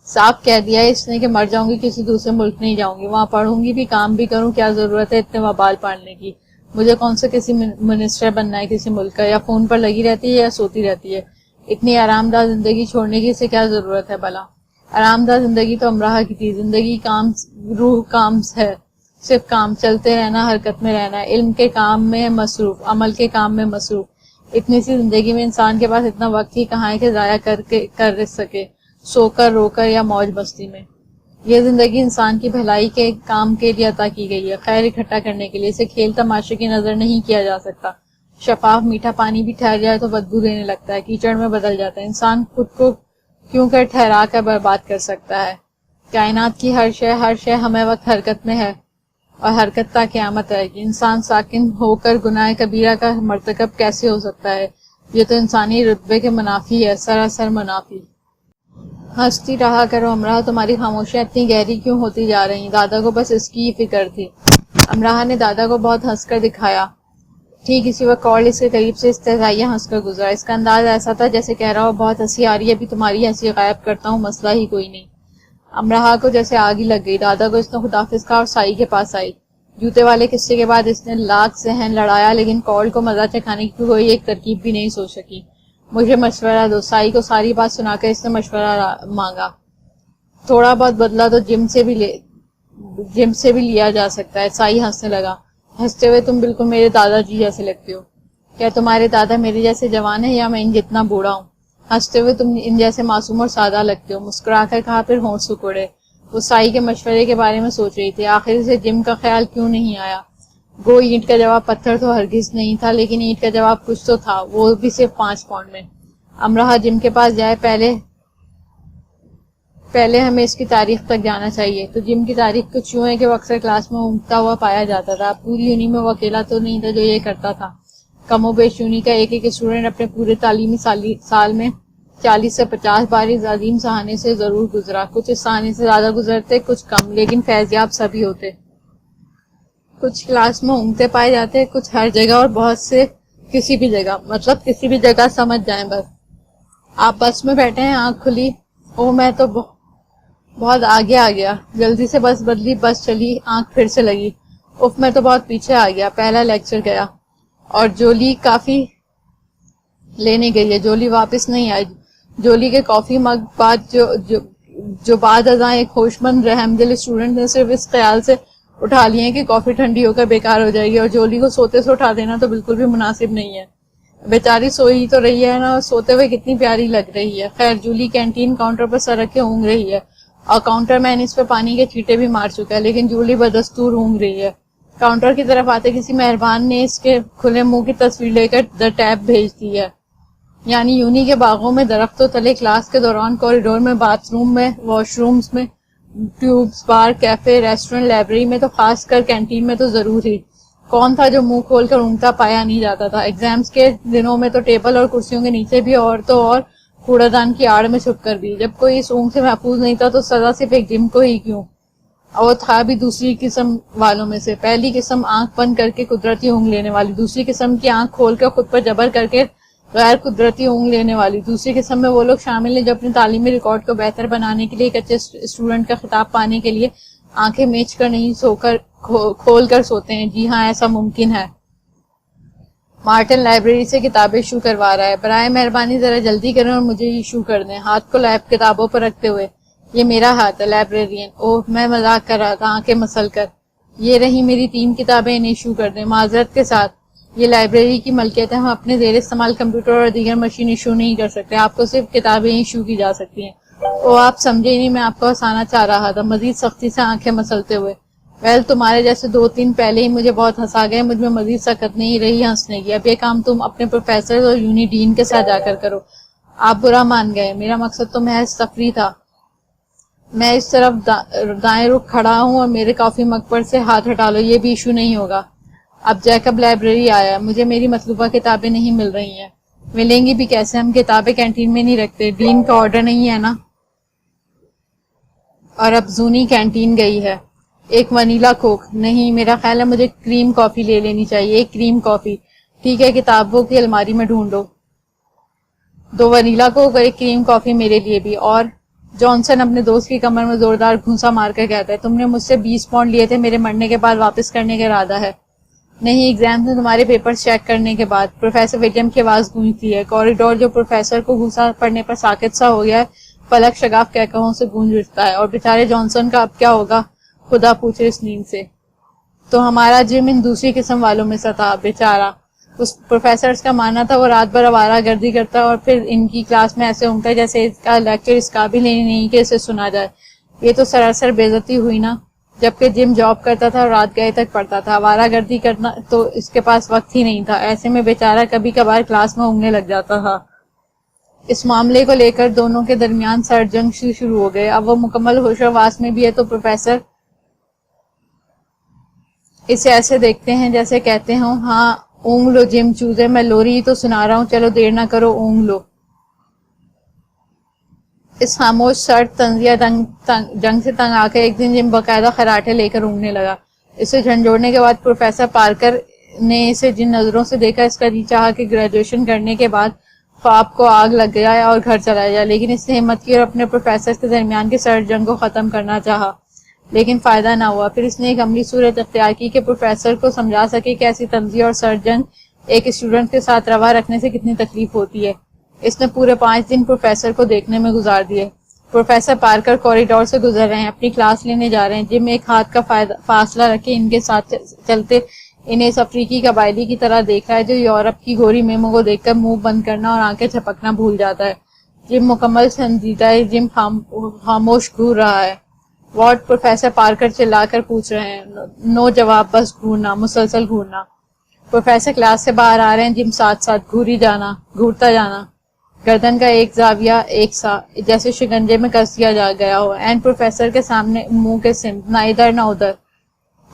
صاف کہہ دیا ہے اس نے کہ مر جاؤں گی، کسی دوسرے ملک نہیں جاؤں گی. وہاں پڑھوں گی بھی، کام بھی کروں. کیا ضرورت ہے اتنے وبال پڑھنے کی؟ مجھے کون سے کسی منسٹر بننا ہے کسی ملک کا؟ یا فون پر لگی رہتی ہے یا سوتی رہتی ہے. اتنی آرام دہ زندگی چھوڑنے کی اسے کیا ضرورت ہے بھلا؟ آرام دہ زندگی تو امرہا کی تھی. زندگی کام، روح کام ہے. صرف کام، چلتے رہنا، حرکت میں رہنا، علم کے کام میں مصروف، عمل کے کام میں مصروف. اتنی سی زندگی میں انسان کے پاس اتنا وقت ہی کہاں ہے کہ ضائع کر سکے سو کر، رو کر یا موج مستی میں. یہ زندگی انسان کی بھلائی کے کام کے لیے عطا کی گئی ہے، خیر اکٹھا کرنے کے لیے. اسے کھیل تماشے کی نظر نہیں کیا جا سکتا. شفاف میٹھا پانی بھی ٹھہر جائے تو بدبو دینے لگتا ہے، کیچڑ میں بدل جاتا ہے. انسان خود کو کیوں کر ٹھہرا کر برباد کر سکتا ہے؟ کائنات کی ہر شے ہمیں وقت حرکت میں ہے اور حرکت تا قیامت ہے. انسان ساکن ہو کر گناہ کبیرہ کا مرتکب کیسے ہو سکتا ہے؟ یہ تو انسانی رتبے کے منافی ہے، سراسر منافی. ہنستی رہا کرو امراح، تمہاری خاموشیاں اتنی گہری کیوں ہوتی جا رہی؟ دادا کو بس اس کی ہی فکر تھی. امراح نے دادا کو بہت ہنس کر دکھایا. ٹھیک اسی وقت کال اس کے قریب سے استحزائیہ ہنس کر گزرا. اس کا انداز ایسا تھا جیسے کہہ رہا ہو بہت ہنسی آ رہی ہے، ابھی تمہاری ہنسی غائب کرتا ہوں، مسئلہ ہی کوئی نہیں. امراح کو جیسے آگ ہی لگ گئی. دادا کو اس نے خداحافظ کہا اور سائی کے پاس آئی. جوتے والے قصے کے بعد اس نے لاکھ ذہن لڑایا لیکن کال کو مزہ چکھانے کی کوئی ایک ترکیب بھی نہیں سوچ سکی. مجھے مشورہ دو. سائی کو ساری بات سنا کر اس نے مشورہ مانگا. تھوڑا بہت بدلہ تو جم سے بھی لیا جا سکتا ہے. سائی ہنسنے لگا. ہنستے ہوئے تم بالکل میرے دادا جی جیسے لگتے ہو. کیا تمہارے دادا میرے جیسے جوان ہیں یا میں ان جتنا بوڑھا ہوں؟ ہنستے ہوئے تم ان جیسے معصوم اور سادہ لگتے ہو. مسکرا کر کہا، پھر ہونٹ سکوڑے. وہ سائی کے مشورے کے بارے میں سوچ رہی تھی. آخر اسے جم کا خیال کیوں نہیں آیا؟ گو اینٹ کا جواب پتھر تو ہرگز نہیں تھا، لیکن اینٹ کا جواب کچھ تو تھا، وہ بھی صرف 5 پاؤنڈ میں. امراح جم کے پاس جائے پہلے ہمیں اس کی تاریخ تک جانا چاہیے. تو جم کی تاریخ کچھ یوں ہے کہ وہ اکثر کلاس میں اونگتا ہوا پایا جاتا تھا. پوری یونی میں وہ اکیلا تو نہیں تھا جو یہ کرتا تھا. کم و بیش یونی کا ایک اسٹوڈنٹ اپنے پورے تعلیمی سال میں 40 سے 50 بار اس عظیم سہانے سے ضرور گزرا. کچھ اس سہانے سے زیادہ گزرتے، کچھ کم، لیکن فیضیاب سبھی ہوتے. کچھ کلاس میں اونگتے پائے جاتے، کچھ ہر جگہ اور بہت سے کسی بھی جگہ. مطلب کسی بھی جگہ سمجھ جائیں بس. آپ بس میں بیٹھے ہیں، آنکھ کھلی، او میں تو بہت آگے آ گیا. جلدی سے بس بدلی، بس چلی، آنکھ پھر سے لگی، اف میں تو بہت پیچھے آ گیا. پہلا لیکچر گیا اور جولی کافی لینے گئی ہے. جولی واپس نہیں آئی. جولی کے کافی مگ بعد جو بعد ازاں ایک ہوش مند رحم دل اسٹوڈنٹ نے صرف اس خیال سے اٹھا لیے کہ کافی ٹھنڈی ہو کر بیکار ہو جائے گی، اور جولی کو سوتے سے اٹھا دینا تو بالکل بھی مناسب نہیں ہے. بیچاری سوئی تو رہی ہے نا، سوتے ہوئے کتنی پیاری لگ رہی ہے. خیر جولی کینٹین کاؤنٹر پر سر رکھ کے اونگ رہی ہے اور کاؤنٹر مین اس پہ پانی کے چھینٹے بھی مار چکا ہے، لیکن جولی بدستور اونگ رہی ہے. کاؤنٹر کی طرف آتے کسی مہربان نے اس کے کھلے منہ کی تصویر لے کر دا ٹیپ بھیج دی ہے. یعنی یونی کے باغوں میں، درختوں تلے، کلاس کے دوران، کوریڈور میں، باتھ روم میں، واش رومز میں، ٹیوبس، بار، کیفے، ریسٹورنٹ، لائبریری میں، تو خاص کر کینٹین میں تو ضرور ہی. کون تھا جو منہ کھول کر اونگتا پایا نہیں جاتا تھا؟ ایگزامز کے دنوں میں تو ٹیبل اور کرسیوں کے نیچے بھی، اور تو اور کوڑا دان کی آڑ میں چھپ کر بھی. جب کوئی اس اونگ سے محفوظ نہیں تھا تو سزا صرف ایک جم کو ہی کیوں؟ اور وہ تھا بھی دوسری قسم والوں میں سے. پہلی قسم آنکھ بند کر کے قدرتی اونگ لینے والی. دوسری قسم کی آنکھ کھول کر خود پر جبر کر کے غیر قدرتی اونگ لینے والی. دوسری قسم میں وہ لوگ شامل ہیں جو اپنے تعلیمی ریکارڈ کو بہتر بنانے کے لیے ایک اچھے اسٹوڈنٹ کا خطاب پانے کے لیے آنکھیں میچ کر نہیں کھول کر سوتے ہیں. جی ہاں، ایسا ممکن ہے. مارٹن لائبریری سے کتابیں ایشو کروا رہا ہے. برائے مہربانی ذرا جلدی کریں اور مجھے ایشو کر دیں. ہاتھ کو لیب کتابوں پر رکھتے ہوئے، یہ میرا ہاتھ ہے لائبریرین. اوہ میں مذاق کر رہا تھا. آنکھیں مسل کر، یہ رہی میری 3 کتابیں، انہیں ایشو کر دیں. معذرت کے ساتھ، یہ لائبریری کی ملکیت ہے، ہم اپنے زیر استعمال کمپیوٹر اور دیگر مشین ایشو نہیں کر سکتے. آپ کو صرف کتابیں ایشو کی جا سکتی ہیں. او آپ سمجھے نہیں، میں آپ کو ہنسانا چاہ رہا تھا. مزید سختی سے آنکھیں مسلتے ہوئے، ویل تمہارے جیسے 2-3 پہلے ہی مجھے بہت ہنسا گئے، مجھ میں مزید سکت نہیں رہی ہنسنے کی. اب یہ کام تم اپنے پروفیسر اور یونی ڈین کے ساتھ جا کر کرو. آپ برا مان گئے، میرا مقصد تو محض تفریح تھا. میں اس طرف دائیں رخ کھڑا ہوں اور میرے کافی مگ پر سے ہاتھ ہٹا لو، یہ بھی ایشو نہیں ہوگا. اب جیکب لائبریری آیا. مجھے میری مطلوبہ کتابیں نہیں مل رہی ہیں. ملیں گی بھی کیسے؟ ہم کتابیں کینٹین میں نہیں رکھتے. ڈین کا آرڈر نہیں ہے نا. اور اب زونی کینٹین گئی ہے. ایک ونیلا کوک. نہیں، میرا خیال ہے مجھے کریم کافی لے لینی چاہیے. ایک کریم کافی. ٹھیک ہے، کتابوں کی الماری میں ڈھونڈو. 2 ونیلا کوک اور ایک کریم کافی میرے لیے بھی. اور جانسن اپنے دوست کی کمر میں زوردار گھونسا مار کر کہتا ہے، تم نے مجھ سے 20 پاؤنڈ لیے تھے، میرے مرنے کے بعد واپس کرنے کا ارادہ ہے؟ نہیں، ایگزام میں تمہارے پیپرز چیک کرنے کے بعد. پروفیسر ولیام کی آواز گونجتی ہے. کوریڈور جو پروفیسر کو گھونسا پڑنے پر ساکت سا ہو گیا ہے، فلک شگاف کہکہوں سے گونج اٹھتا ہے. اور بیچارے جانسن کا اب کیا ہوگا؟ خدا پوچھے اس نیند سے. تو ہمارا جم ان دوسری قسم والوں میں سے تھا. بیچارہ اس پروفیسر کا ماننا تھا وہ رات بھر آوارہ گردی کرتا اور پھر ان کی کلاس میں ایسے اونگتا جیسے اس کا لیکچر اس قابل ہی نہیں کہ اسے سنا جائے. یہ تو سراسر بے عزتی ہوئی نا. جبکہ جم جاب کرتا تھا اور رات گئے تک پڑھتا تھا. آوارہ گردی کرنا تو اس کے پاس وقت ہی نہیں تھا. ایسے میں بیچارہ کبھی کبھار کلاس میں اونگنے لگ جاتا تھا. اس معاملے کو لے کر دونوں کے درمیان سرد جنگ شروع ہو گئے. اب وہ مکمل ہوش و حواس میں بھی ہے تو پروفیسر اسے ایسے دیکھتے ہیں جیسے کہتے ہوں ہاں اونگ لو جم چوزے, میں لوری ہی تو سنا رہا ہوں, چلو دیر نہ کرو اونگ لو. اس خاموش سرد طنزیہ جنگ سے تنگ آ کے ایک دن جم باقاعدہ خراٹے لے کر اونگنے لگا. اسے جھنجھوڑنے کے بعد پروفیسر پارکر نے اسے جن نظروں سے دیکھا اس کا جی چاہا کہ گریجویشن کرنے کے بعد خواب کو آگ لگ گیا اور گھر چلا جائے, لیکن اس نے ہمت کی اور اپنے پروفیسر کے درمیان کی سرد جنگ کو ختم کرنا چاہا, لیکن فائدہ نہ ہوا. پھر اس نے ایک عملی صورت اختیار کی کہ پروفیسر کو سمجھا سکے کہ ایسی طنزیہ اور سرد جنگ ایک اسٹوڈنٹ کے ساتھ روا رکھنے سے کتنی تکلیف ہوتی ہے. اس نے پورے 5 دن پروفیسر کو دیکھنے میں گزار دیے. پروفیسر پارکر کوریڈور سے گزر رہے ہیں, اپنی کلاس لینے جا رہے ہیں. جم ایک ہاتھ کا فاصلہ رکھے ان کے ساتھ چلتے انہیں اس افریقی قبائلی کی طرح دیکھا ہے جو یورپ کی گوری میموں کو دیکھ کر منہ بند کرنا اور آنکھیں جھپکنا بھول جاتا ہے. جم مکمل سنجیدہ ہے. جم خاموش گھور رہا ہے. واٹ, پروفیسر پارکر چلا کر پوچھ رہے ہیں. نو جواب, بس گھورنا, مسلسل گھورنا. پروفیسر کلاس سے باہر آ رہے ہیں. جم ساتھ ساتھ گھورتا جانا. گردن کا ایک زاویہ ایک سا جیسے شکنجے میں کس دیا گیا ہو. اینڈ پروفیسر کے سامنے منہ کے سمت, نہ ادھر نہ ادھر.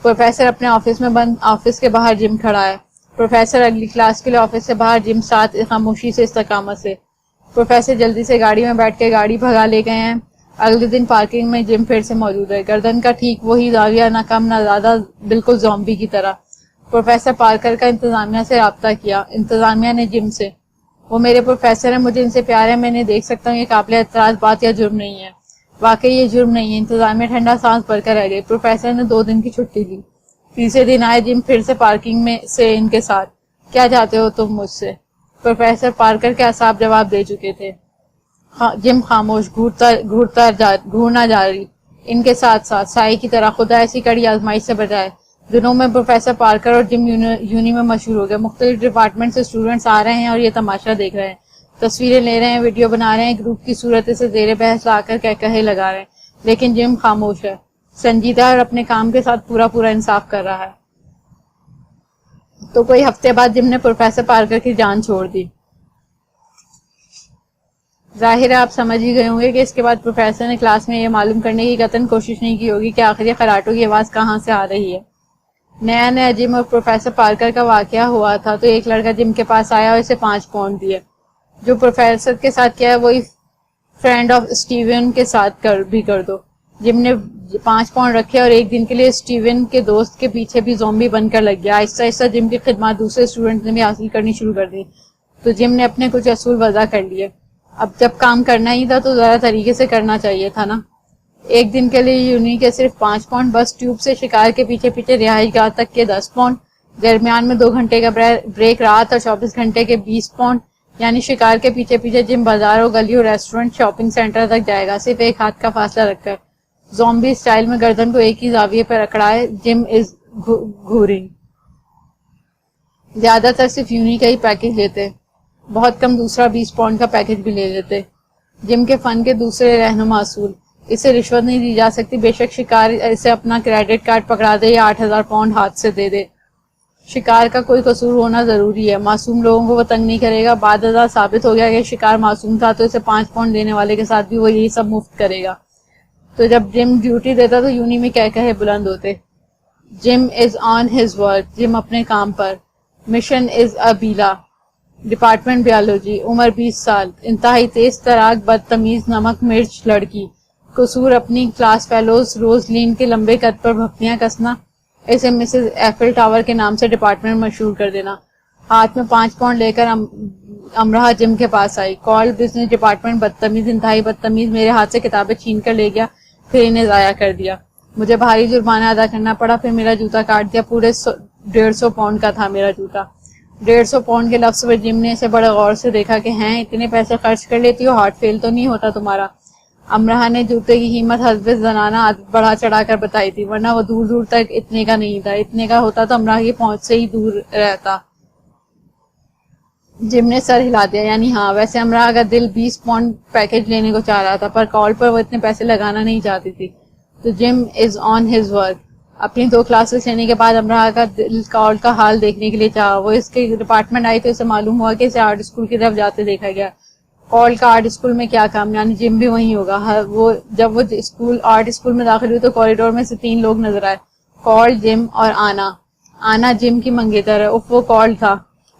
پروفیسر اپنے آفس میں بند, آفس کے باہر جم کھڑا ہے. پروفیسر اگلی کلاس کے لیے آفس سے باہر, جم ساتھ خاموشی سے استقامت سے. پروفیسر جلدی سے گاڑی میں بیٹھ کے گاڑی بھگا لے گئے ہیں. اگلے دن پارکنگ میں جم پھر سے موجود ہے. گردن کا ٹھیک وہی زاویہ, نہ کم نہ زیادہ, بالکل زومبی کی طرح. پروفیسر پارکر کا انتظامیہ سے رابطہ کیا. انتظامیہ نے جم سے, وہ میرے پروفیسر ہیں, مجھے ان سے پیار ہے, میں انہیں دیکھ سکتا ہوں, یہ قابل اعتراض بات یا جرم نہیں ہے. واقعی یہ جرم نہیں ہے. انتظامیہ ٹھنڈا سانس بھر کر رہ گئی. پروفیسر نے 2 دن کی چھٹی لی. تیسرے دن آئے جم پھر سے پارکنگ میں سے ان کے ساتھ. کیا چاہتے ہو تم مجھ سے؟ پروفیسر پارکر کے اعصاب جواب دے چکے تھے. جم خاموش, گھورنا جاری ان کے ساتھ ساتھ, سائے کی طرح. خدا ایسی کڑی آزمائش سے بچائے. دنوں میں پروفیسر پارکر اور جم یونی میں مشہور ہو گئے. مختلف ڈپارٹمنٹ سے اسٹوڈنٹس آ رہے ہیں اور یہ تماشا دیکھ رہے ہیں, تصویریں لے رہے ہیں, ویڈیو بنا رہے ہیں, گروپ کی صورت سے زیر بحث لا کر کہے لگا رہے ہیں. لیکن جم خاموش ہے, سنجیدہ, اور اپنے کام کے ساتھ پورا انصاف کر رہا ہے. تو کوئی ہفتے بعد جم نے پروفیسر پارکر کی جان چھوڑ دی. ظاہر ہے آپ سمجھ ہی گئے ہوں گے کہ اس کے بعد پروفیسر نے کلاس میں یہ معلوم کرنے کی قطعاً کوشش نہیں کی ہوگی کہ آخر یہ خراٹوں کی آواز کہاں سے آ رہی ہے. نیا جم اور پروفیسر پارکر کا واقعہ ہوا تھا تو ایک لڑکا جم کے پاس آیا اور اسے 5 پاؤنڈ دیے. جو پروفیسر کے ساتھ کیا ہے وہی فرینڈ آف اسٹیون کے ساتھ بھی کر دو. جم نے 5 پاؤنڈ رکھے اور ایک دن کے لیے اسٹیون کے دوست کے پیچھے بھی زومبی بن کر لگ گیا. آہستہ آہستہ جم کی خدمات دوسرے اسٹوڈنٹ نے بھی حاصل کرنی شروع کر دی تو جم نے اپنے کچھ اصول وضع کر لیے. اب جب کام کرنا ہی تھا تو ذرا طریقے سے کرنا چاہیے تھا نا. ایک دن کے لیے یونی کے صرف 5 پاؤنڈ, بس ٹیوب سے شکار کے پیچھے رہائش گاہ تک کے 10 پاؤنڈ, درمیان میں 2 گھنٹے کا بریک, رات اور 24 گھنٹے کے 20 پاؤنڈ. یعنی شکار کے پیچھے جم بازاروں, گلیوں, ریسٹورنٹ, شاپنگ سینٹر تک جائے گا, صرف ایک ہاتھ کا فاصلہ رکھ کر. زومبی اسٹائل میں گردن کو ایک ہی زاویے پر اکڑائے. جم از گھورنگ. زیادہ تر صرف یونی کا ہی پیکج لیتے, بہت کم دوسرا 20 پاؤنڈ کا پیکج بھی لے لیتے. جم کے فن کے دوسرے رہنما اصول. اسے رشوت نہیں دی جا سکتی, بے شک شکار اسے اپنا کریڈٹ کارڈ پکڑا دے یا 8000 پاؤنڈ ہاتھ سے دے دے. شکار کا کوئی قصور ہونا ضروری ہے, معصوم لوگوں کو وہ تنگ نہیں کرے گا. بعد ازاں ثابت ہو گیا کہ شکار معصوم تھا تو اسے 5 پاؤنڈ دینے والے کے ساتھ بھی وہ یہی سب مفت کرے گا. تو جب جم ڈیوٹی دیتا تو یونی میں کہے بلند ہوتے. جم از آن ہز ورک, جم اپنے کام پر. مشن از اے بیلا, ڈپارٹمنٹ بیالوجی, عمر 20 سال, انتہائی تیز تراک, بدتمیز, نمک مرچ لڑکی. قصور اپنی کلاس فیلوز روزلین کے لمبے قد پر بھپتیاں کسنا, اسے مسز ایفل ٹاور کے نام سے ڈپارٹمنٹ مشہور کر دینا. ہاتھ میں 5 پاؤنڈ لے کر امراہ جم کے پاس آئی. کال بزنس ڈپارٹمنٹ, بدتمیز, انتہائی بدتمیز, میرے ہاتھ سے کتابیں چھین کر لے گیا, پھر انہیں ضائع کر دیا. مجھے بھاری جرمانہ ادا کرنا پڑا, پھر میرا جوتا کاٹ دیا. پورے 150 پاؤنڈ کا تھا میرا جوتا. 150 پاؤنڈ کے لفظ پر جم نے اسے بڑے غور سے دیکھا کہ ہیں اتنے پیسے خرچ کر لیتی ہو, ہارٹ فیل تو نہیں ہوتا تمہارا؟ امراہ نے جوتے کی قیمت حسب زنانہ عادت بڑھا چڑھا کر بتائی تھی, ورنہ وہ دور دور تک اتنے کا نہیں تھا. اتنے کا ہوتا تو امراہ کی پہنچ سے ہی دور رہتا. جم نے سر ہلا دیا. یعنی ہاں, ویسے امراہ کا دل 20 پاؤنڈ پیکج لینے کو چاہ رہا تھا, پر کال پر وہ اتنے پیسے لگانا نہیں چاہتی تھی. تو جم از آن ہز ورک. اپنی 2 کلاسز لینے کے بعد امراہ کا دل کال کا حال دیکھنے کے لیے چاہا. وہ اس کے ڈپارٹمنٹ آئی تو اسے معلوم ہوا کہ اسے آرٹ اسکول کی طرف جاتے دیکھا گیا. کال کا آرٹ اسکول میں کیا کام، یعنی جم بھی وہیں ہوگا. وہ جب وہ اسکول آرٹ اسکول میں داخل ہوئی تو کوریڈور میں سے 3 لوگ نظر آئے، کال، جم اور آنا جم کی منگیتر ہے. وہ کال تھا.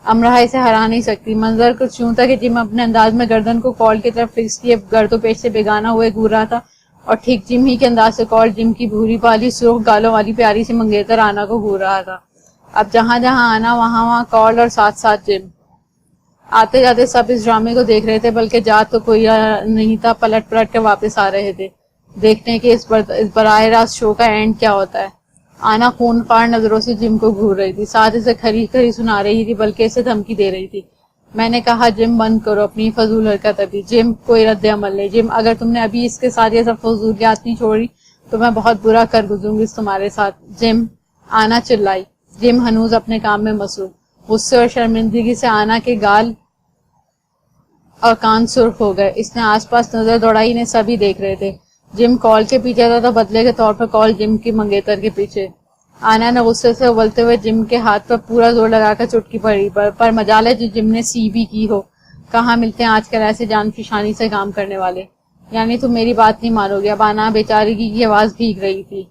امراہ اسے ہرا نہیں سکتی. منظر کچھ یوں تھا کہ جم اپنے انداز میں گردن کو کال کی طرف فکس کیے گرد و پیش سے بیگانہ ہوئے گھور رہا تھا، اور ٹھیک جم ہی کے انداز سے کال جم کی بھوری پالی سرخ گالوں والی پیاری سی منگیتر آنا کو گھور رہا تھا. اب جہاں جہاں آنا وہاں کال اور ساتھ ساتھ جم. آتے جاتے سب اس ڈرامے کو دیکھ رہے تھے، بلکہ جا تو کوئی نہیں تھا. پلٹ پلٹ کے واپس آ رہے تھے دیکھنے کے اس براہ راست شو کا اینڈ کیا ہوتا ہے. آنا خون خوار نظروں سے جم کو گھور رہی تھی، ساتھ اسے کھری کھری سنا رہی تھی، بلکہ اسے دھمکی دے رہی تھی. میں نے کہا جم بند کرو اپنی فضول حرکت ابھی. جم کوئی رد عمل نہیں. جم اگر تم نے ابھی اس کے ساتھ یہ سب فضولیات نہیں چھوڑی تو میں بہت برا کر گزروں گی تمہارے ساتھ. جم، آنا چلائی. جم ہنوز اپنے کام میں مصروف. غصے اور شرمندگی سے آنا کے گال اور کان سرخ ہو گئے. اس نے آس پاس نظر دوڑائی، انہیں سبھی دیکھ رہے تھے. جم کال کے پیچھے تھا تو بدلے کے طور پر کال جم کی منگیتر کے پیچھے. آنا نے غصے سے ابلتے ہوئے جم کے ہاتھ پر پورا زور لگا کر چٹکی پڑی، پر مجال ہے جو جم نے سی بھی کی ہو. کہاں ملتے ہیں آج کل ایسے جان فشانی سے کام کرنے والے. یعنی تم میری بات نہیں مانو گے. اب آنا بیچاری کی آواز بھیگ رہی تھی.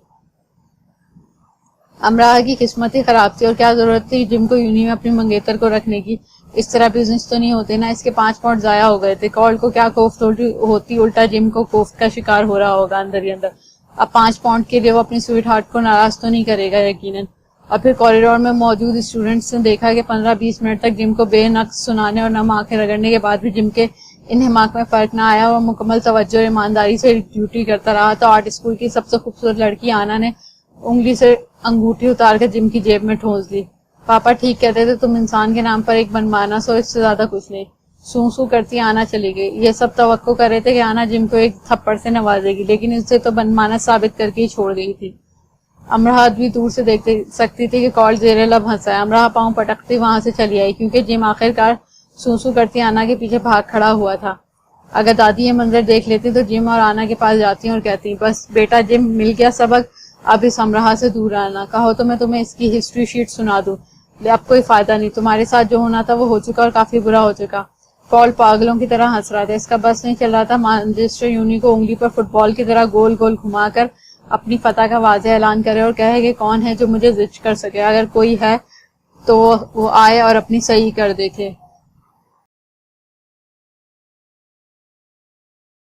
امراہ کی قسمت ہی خراب تھی، اور کیا ضرورت تھی جم کو یونی میں اپنی منگیتر کو رکھنے کی. اس طرح بزنس تو نہیں ہوتے نا. اس کے 5 پاؤنڈ ضائع ہو گئے تھے. کال کو کیا کوفت ہوتی، الٹا جم کو کوفت کا شکار ہو رہا ہوگا اندر ہی اندر. اب 5 پاؤنڈ کے لیے وہ اپنی سویٹ ہارٹ کو ناراض تو نہیں کرے گا یقیناً. اور پھر کوریڈور میں موجود اسٹوڈنٹس نے دیکھا کہ 15-20 منٹ تک جم کو بے نقص سنانے اور نم آنکھیں رگڑنے کے بعد بھی جم کے انہماک میں فرق نہ آیا، اور مکمل توجہ اور ایمانداری سے ڈیوٹی کرتا رہا. تو آرٹ اسکول کی سب سے خوبصورت لڑکی آنا نے انگلی سے انگوٹھی اتار کر جم کی جیب میں ٹھونس دی. پاپا ٹھیک کہتے تھے، تم انسان کے نام پر ایک بنمانا سو، اس سے زیادہ کچھ نہیں. سو سو کرتی آنا چلی گئی. یہ سب توقع کر رہے تھے کہ آنا جم کو ایک تھپڑ سے نوازے گی، لیکن اسے تو بنمانا ثابت کر کے ہی چھوڑ گئی تھی. امراہ بھی دور سے دیکھ سکتی تھی کہ کال زیر لب ہنسا ہے. امراہ پاؤں پٹکتی وہاں سے چلی آئی، کیونکہ جم آخرکار سو کرتی آنا کے پیچھے بھاگ کھڑا ہوا تھا. اگر دادی یہ منظر دیکھ لیتی تو جم اور آنا کے پاس جاتی اور کہتی، بس بیٹا جم، مل گیا سبق. اب اس امراہ سے دور آنا. کہو تو میں تمہیں اس کی ہسٹری شیٹ سنا دوں. اب کوئی فائدہ نہیں. تمہارے ساتھ جو ہونا تھا وہ ہو چکا، اور کافی برا ہو چکا. کال پاگلوں کی طرح ہنس رہا تھا. اس کا بس نہیں چل رہا تھا مانچسٹر یونی کو انگلی پر فٹ بال کی طرح گول گول گھما کر اپنی فتح کا واضح اعلان کرے اور کہے کہ کون ہے جو مجھے زچ کر سکے. اگر کوئی ہے تو وہ آئے اور اپنی صحیح کر دیکھے.